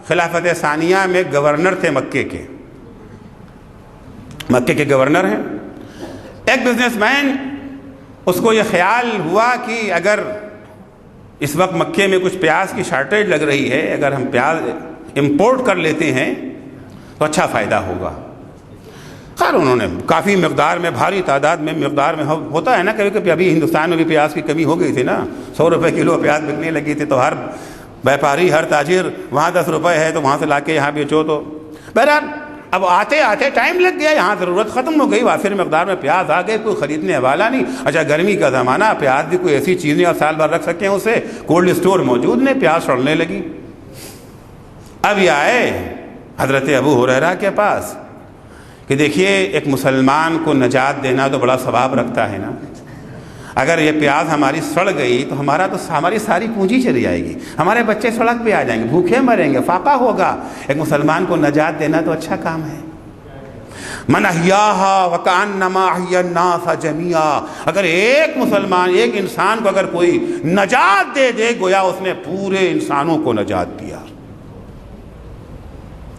خلافت ثانیہ میں گورنر تھے، مکے کے گورنر ہیں۔ ایک بزنس مین، اس کو یہ خیال ہوا کہ اگر اس وقت مکے میں کچھ پیاز کی شارٹیج لگ رہی ہے، اگر ہم پیاز امپورٹ کر لیتے ہیں تو اچھا فائدہ ہوگا۔ خیر انہوں نے کافی مقدار میں، بھاری تعداد میں، مقدار میں ہوتا ہے نا کبھی کبھی، ابھی ہندوستان میں بھی پیاز کی کمی ہو گئی تھی نا، 100 روپے کلو پیاز بکنے لگی تھی، تو ہر بیپاری، ہر تاجر وہاں 10 روپے ہے تو وہاں سے لا کے یہاں بیچو، تو بہرحال اب آتے آتے ٹائم لگ گیا، یہاں ضرورت ختم ہو گئی، وافر مقدار میں پیاز آ گئے، کوئی خریدنے والا نہیں۔ اچھا گرمی کا زمانہ، پیاز بھی کوئی ایسی چیزیں اور سال بھر رکھ سکیں اسے، کولڈ اسٹور موجود نہیں، پیاز سڑنے لگی۔ اب یہ آئے حضرت ابو ہریرہ کے پاس کہ دیکھیے ایک مسلمان کو نجات دینا تو بڑا ثواب رکھتا ہے نا، اگر یہ پیاز ہماری سڑ گئی تو ہماری ساری پونجی چلی جائے گی، ہمارے بچے سڑک پہ آ جائیں گے، بھوکے مریں گے، فاقہ ہوگا، ایک مسلمان کو نجات دینا تو اچھا کام ہے۔ من احیاہا وکأنما احیا الناس جمیعا، اگر ایک مسلمان، ایک انسان کو اگر کوئی نجات دے دے گویا اس نے پورے انسانوں کو نجات دیا۔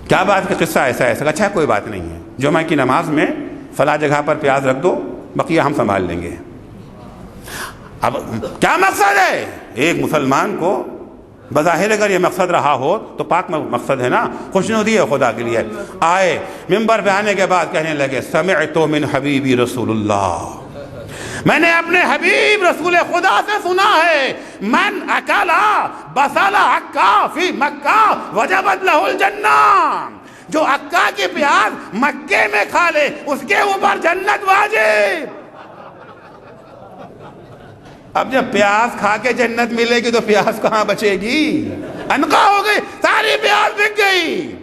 کیا بات کہ قصہ ایسا ہے؟ اچھا کوئی بات نہیں ہے، جمعہ کی نماز میں فلاں جگہ پر پیاز رکھ دو، بقیہ ہم سنبھال لیں گے۔ اب کیا مقصد ہے؟ ایک مسلمان کو بظاہر اگر یہ مقصد رہا ہو تو پاک مقصد ہے نا، خوشنودی ہے خدا کے لیے۔ آئے منبر پہ آنے کے بعد کہنے لگے سمعت من حبیبی رسول اللہ، میں نے اپنے حبیب رسول خدا سے سنا ہے، من اکلا بصل عکا فی مکہ وجبت لہ الجنہ، جو عکا کی پیاز مکے میں کھا لے اس کے اوپر جنت واجب۔ اب جب پیاز کھا کے جنت ملے گی تو پیاز کہاں بچے گی؟ انقا ہو گئی، ساری پیاز بک گئی۔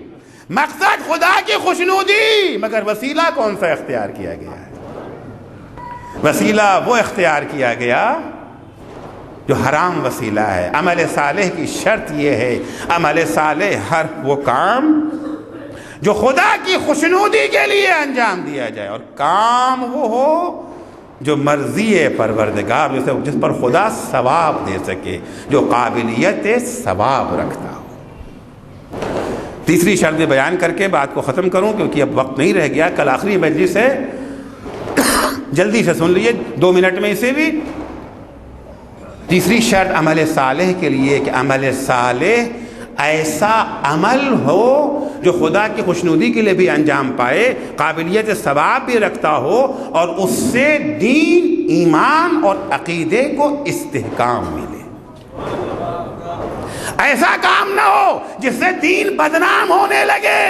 مقصد خدا کی خوشنودی، مگر وسیلہ کون سا اختیار کیا گیا ہے؟ وسیلہ وہ اختیار کیا گیا جو حرام وسیلہ ہے۔ عمل صالح کی شرط یہ ہے، عمل صالح ہر وہ کام جو خدا کی خوشنودی کے لیے انجام دیا جائے، اور کام وہ ہو جو مرضی پروردگار، جس پر خدا ثواب دے سکے، جو قابلیت ثواب رکھتا ہو۔ تیسری شرط بیان کر کے بات کو ختم کروں کیونکہ اب وقت نہیں رہ گیا، کل آخری مجلس ہے، جلدی سے سن لیجئے 2 منٹ میں اسے بھی۔ تیسری شرط عمل صالح کے لیے کہ عمل صالح ایسا عمل ہو جو خدا کی خوشنودی کے لیے بھی انجام پائے، قابلیت ثواب بھی رکھتا ہو، اور اس سے دین، ایمان اور عقیدے کو استحکام ملے۔ ایسا کام نہ ہو جس سے دین بدنام ہونے لگے،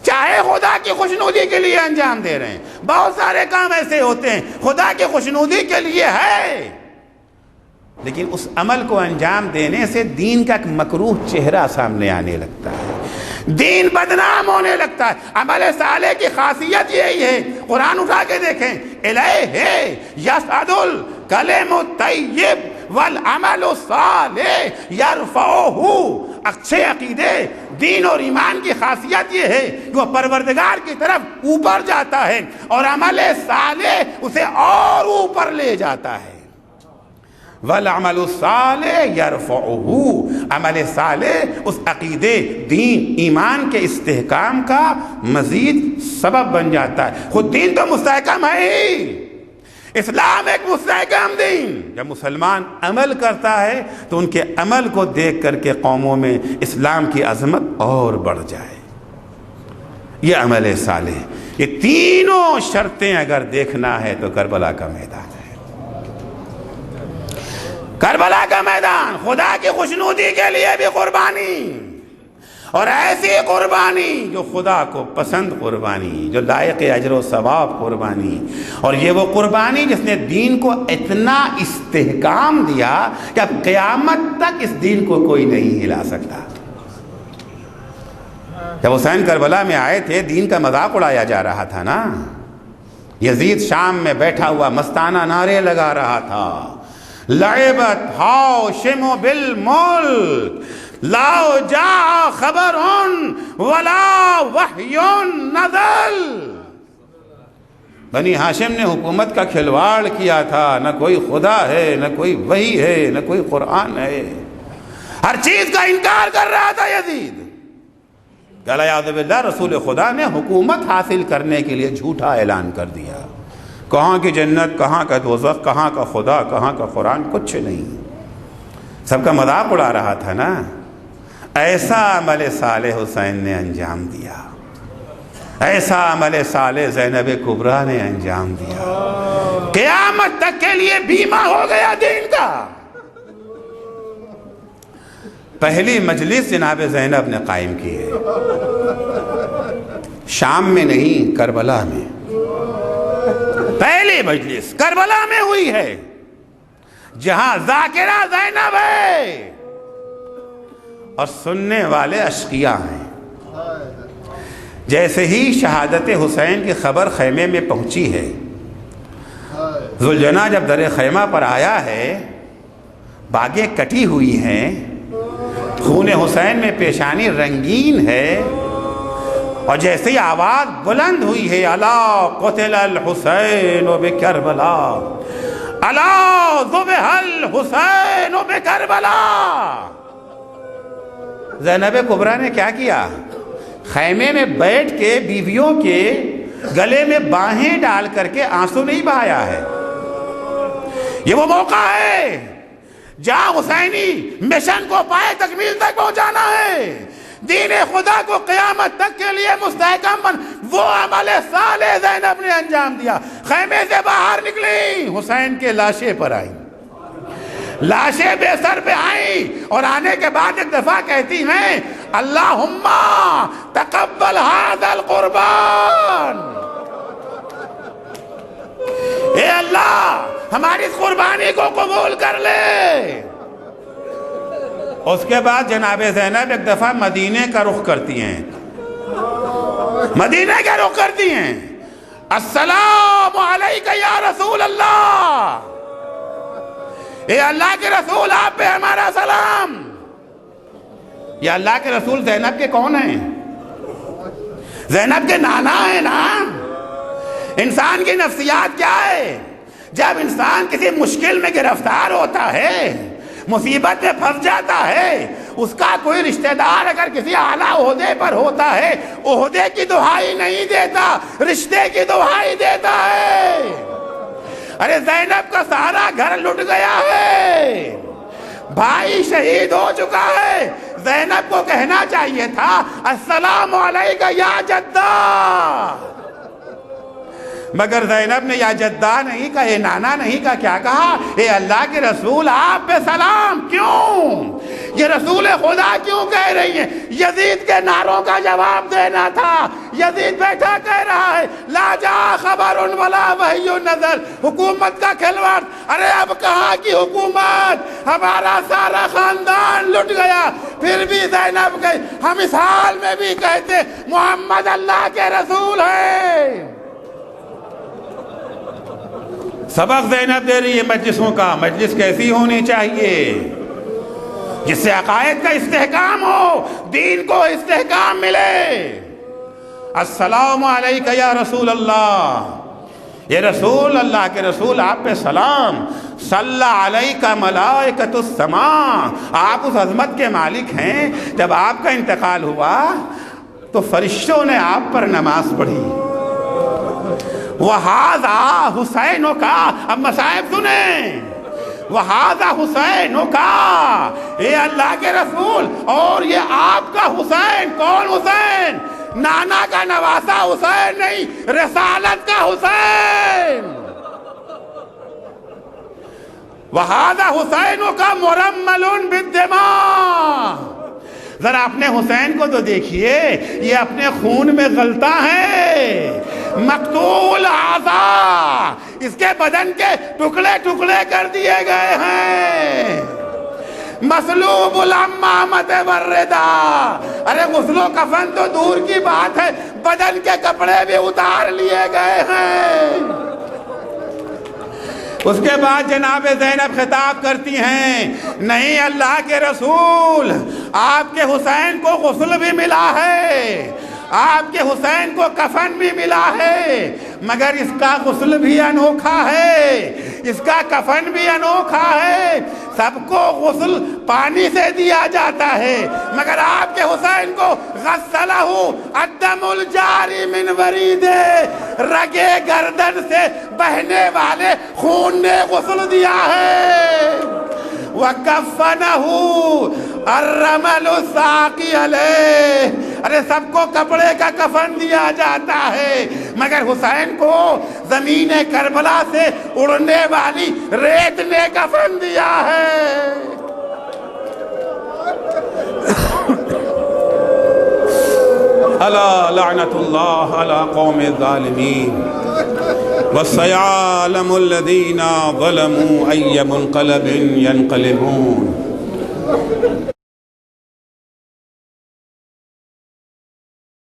چاہے خدا کی خوشنودی کے لیے انجام دے رہے ہیں۔ بہت سارے کام ایسے ہوتے ہیں خدا کی خوشنودی کے لیے ہے، لیکن اس عمل کو انجام دینے سے دین کا ایک مکروہ چہرہ سامنے آنے لگتا ہے، دین بدنام ہونے لگتا ہے۔ عمل صالح کی خاصیت یہی ہے، قرآن اٹھا کے دیکھیں، الیہ یصعد الکلم الطیب والعمل الصالح یرفعہ۔ اچھے عقیدے، دین اور ایمان کی خاصیت یہ ہے کہ وہ پروردگار کی طرف اوپر جاتا ہے، اور عمل صالح اسے اور اوپر لے جاتا ہے۔ والعمل الصالح یرفعہ، عمل صالح اس عقیدے، دین، ایمان کے استحکام کا مزید سبب بن جاتا ہے۔ خود دین تو مستحکم ہے ہی، اسلام ایک مستحکم دین۔ جب مسلمان عمل کرتا ہے تو ان کے عمل کو دیکھ کر کے قوموں میں اسلام کی عظمت اور بڑھ جائے۔ یہ عمل صالح، یہ تینوں شرطیں اگر دیکھنا ہے تو کربلا کا میدان ہے۔ کربلا کا میدان خدا کی خوشنودی کے لیے بھی قربانی، اور ایسی قربانی جو خدا کو پسند قربانی، جو لائق اجر و ثواب قربانی، اور یہ وہ قربانی جس نے دین کو اتنا استحکام دیا کہ اب قیامت تک اس دین کو کوئی نہیں ہلا سکتا۔ جب حسین کربلا میں آئے تھے دین کا مذاق اڑایا جا رہا تھا نا، یزید شام میں بیٹھا ہوا مستانہ نعرے لگا رہا تھا، لعبت ہاشم بالملک لا جاء خبر ولا وحی نزل۔ بنی ہاشم نے حکومت کا کھلواڑ کیا تھا، نہ کوئی خدا ہے، نہ کوئی وحی ہے، نہ کوئی قرآن ہے، ہر چیز کا انکار کر رہا تھا یزید۔ اعوذ باللہ، رسول خدا نے حکومت حاصل کرنے کے لیے جھوٹا اعلان کر دیا۔ کہاں کی جنت، کہاں کا دوزخ، کہاں کا خدا، کہاں کا قرآن، کچھ نہیں، سب کا مذاق اڑا رہا تھا نا۔ ایسا عمل صالح حسین نے انجام دیا، ایسا عمل صالح زینب کبریٰ نے انجام دیا، قیامت تک کے لیے بیمہ ہو گیا دین کا۔ پہلی مجلس جناب زینب نے قائم کی ہے، شام میں نہیں، کربلا میں۔ پہلی مجلس کربلا میں ہوئی ہے، جہاں ذاکرہ زینب ہے اور سننے والے اشقیاء ہیں۔ جیسے ہی شہادت حسین کی خبر خیمے میں پہنچی ہے، ذوالجناح جب در خیمہ پر آیا ہے، باگیں کٹی ہوئی ہیں، خون حسین میں پیشانی رنگین ہے، اور جیسے ہی آواز بلند ہوئی ہے، الا قتل الحسین بکربلا، الا ذبح الحسین بکربلا، زینب کبریٰ نے کیا کیا؟ خیمے میں بیٹھ کے بیویوں کے گلے میں باہیں ڈال کر کے آنسو نہیں بہایا ہے۔ یہ وہ موقع ہے جہاں حسینی مشن کو پائے تکمیل تک پہنچانا ہے، دین خدا کو قیامت تک کے لیے مستحکم بن۔ وہ عمل صالح زینب نے انجام دیا، خیمے سے باہر نکلی، حسین کے لاشیں پر آئیں، لاشیں بے سر پہ آئیں، اور آنے کے بعد ایک دفعہ کہتی ہیں، اللہم تقبل ھذا القربان، اے اللہ ہماری اس قربانی کو قبول کر لے۔ اس کے بعد جناب زینب ایک دفعہ مدینے کا رخ کرتی ہیں، مدینے کا رخ کرتی ہیں، السلام علیکہ یا رسول اللہ، اے اللہ کے رسول آپ پہ ہمارا سلام۔ یہ اللہ کے رسول زینب کے کون ہیں؟ زینب کے نانا ہیں نا۔ انسان کی نفسیات کیا ہے؟ جب انسان کسی مشکل میں گرفتار ہوتا ہے، مصیبت میں پھنس جاتا ہے، اس کا کوئی رشتہ دار اگر کسی اعلیٰ عہدے پر ہوتا ہے، عہدے کی دہائی نہیں دیتا، رشتے کی دہائی دیتا ہے۔ ارے زینب کا سارا گھر لٹ گیا ہے، بھائی شہید ہو چکا ہے، زینب کو کہنا چاہیے تھا السلام علیکہ یا جدہ، مگر زینب نے یا جدہ نہیں کہا، نانا نہیں کہا، کیا کہا؟ اے اللہ کے رسول آپ پہ سلام۔ کیوں؟ یہ رسول خدا کیوں کہہ رہی ہیں؟ یزید کے نعروں کا جواب دینا تھا۔ یزید بیٹھا کہہ رہا ہے لا جاء خبر ولا وحی نزل، حکومت کا کھلواڑ۔ ارے اب کہاں کی حکومت؟ ہمارا سارا خاندان لٹ گیا، پھر بھی زینب کہی، ہم اس حال میں بھی کہتے محمد اللہ کے رسول ہیں۔ سبق زینب دے رہی ہے مجلسوں کا، مجلس کیسی ہونی چاہیے؟ جس سے عقائد کا استحکام ہو، دین کو استحکام ملے۔ السلام علیکہ یا رسول اللہ، یہ رسول اللہ کے رسول آپ پہ سلام۔ صلی علیک ملائکۃ السماء، آپ اس عظمت کے مالک ہیں، جب آپ کا انتقال ہوا تو فرشتوں نے آپ پر نماز پڑھی۔ وَهَذَا حسینوں کا، اب مصائب سنیں، وَهَذَا حسینوں کا، اے اللہ کے رسول، اور یہ آپ کا حسین۔ کون حسین؟ نانا کا نواسا حسین نہیں، رسالت کا حسین۔ وَهَذَا حسینوں کا مُرَمَّلٌ بِالدِّمَاء، ذرا اپنے حسین کو تو دیکھیے، یہ اپنے خون میں غلطہ ہے، مقتول اعضاء، اس کے بدن کے ٹکڑے ٹکڑے کر دیے گئے ہیں، مسلوب العمامۃ والرداء، ارے غسل و کفن تو دور کی بات ہے، بدن کے کپڑے بھی اتار لیے گئے ہیں۔ اس کے بعد جناب زینب خطاب کرتی ہیں، نہیں اللہ کے رسول، آپ کے حسین کو غسل بھی ملا ہے، آپ کے حسین کو کفن بھی ملا ہے، مگر اس کا غسل بھی انوکھا ہے، اس کا کفن بھی انوکھا ہے۔ سب کو غسل پانی سے دیا جاتا ہے، مگر آپ کے حسین کو غسلہ الدم الجاری من وریدہ، رگے گردن سے بہنے والے خون نے غسل دیا ہے۔ وَكَفَّنَهُ الرَّمَلُ السَّاقِي عَلَيْهِ، ارے سب کو کپڑے کا کفن دیا جاتا ہے، مگر حسین کو زمین کربلا سے اڑنے والی ریت نے کفن دیا ہے۔ الا لعنت اللہ علی قوم الظالمین، وَسَيَعْلَمُ الَّذِينَ ظَلَمُوا أَيَّ مُنْقَلَبٍ يَنْقَلِبُونَ۔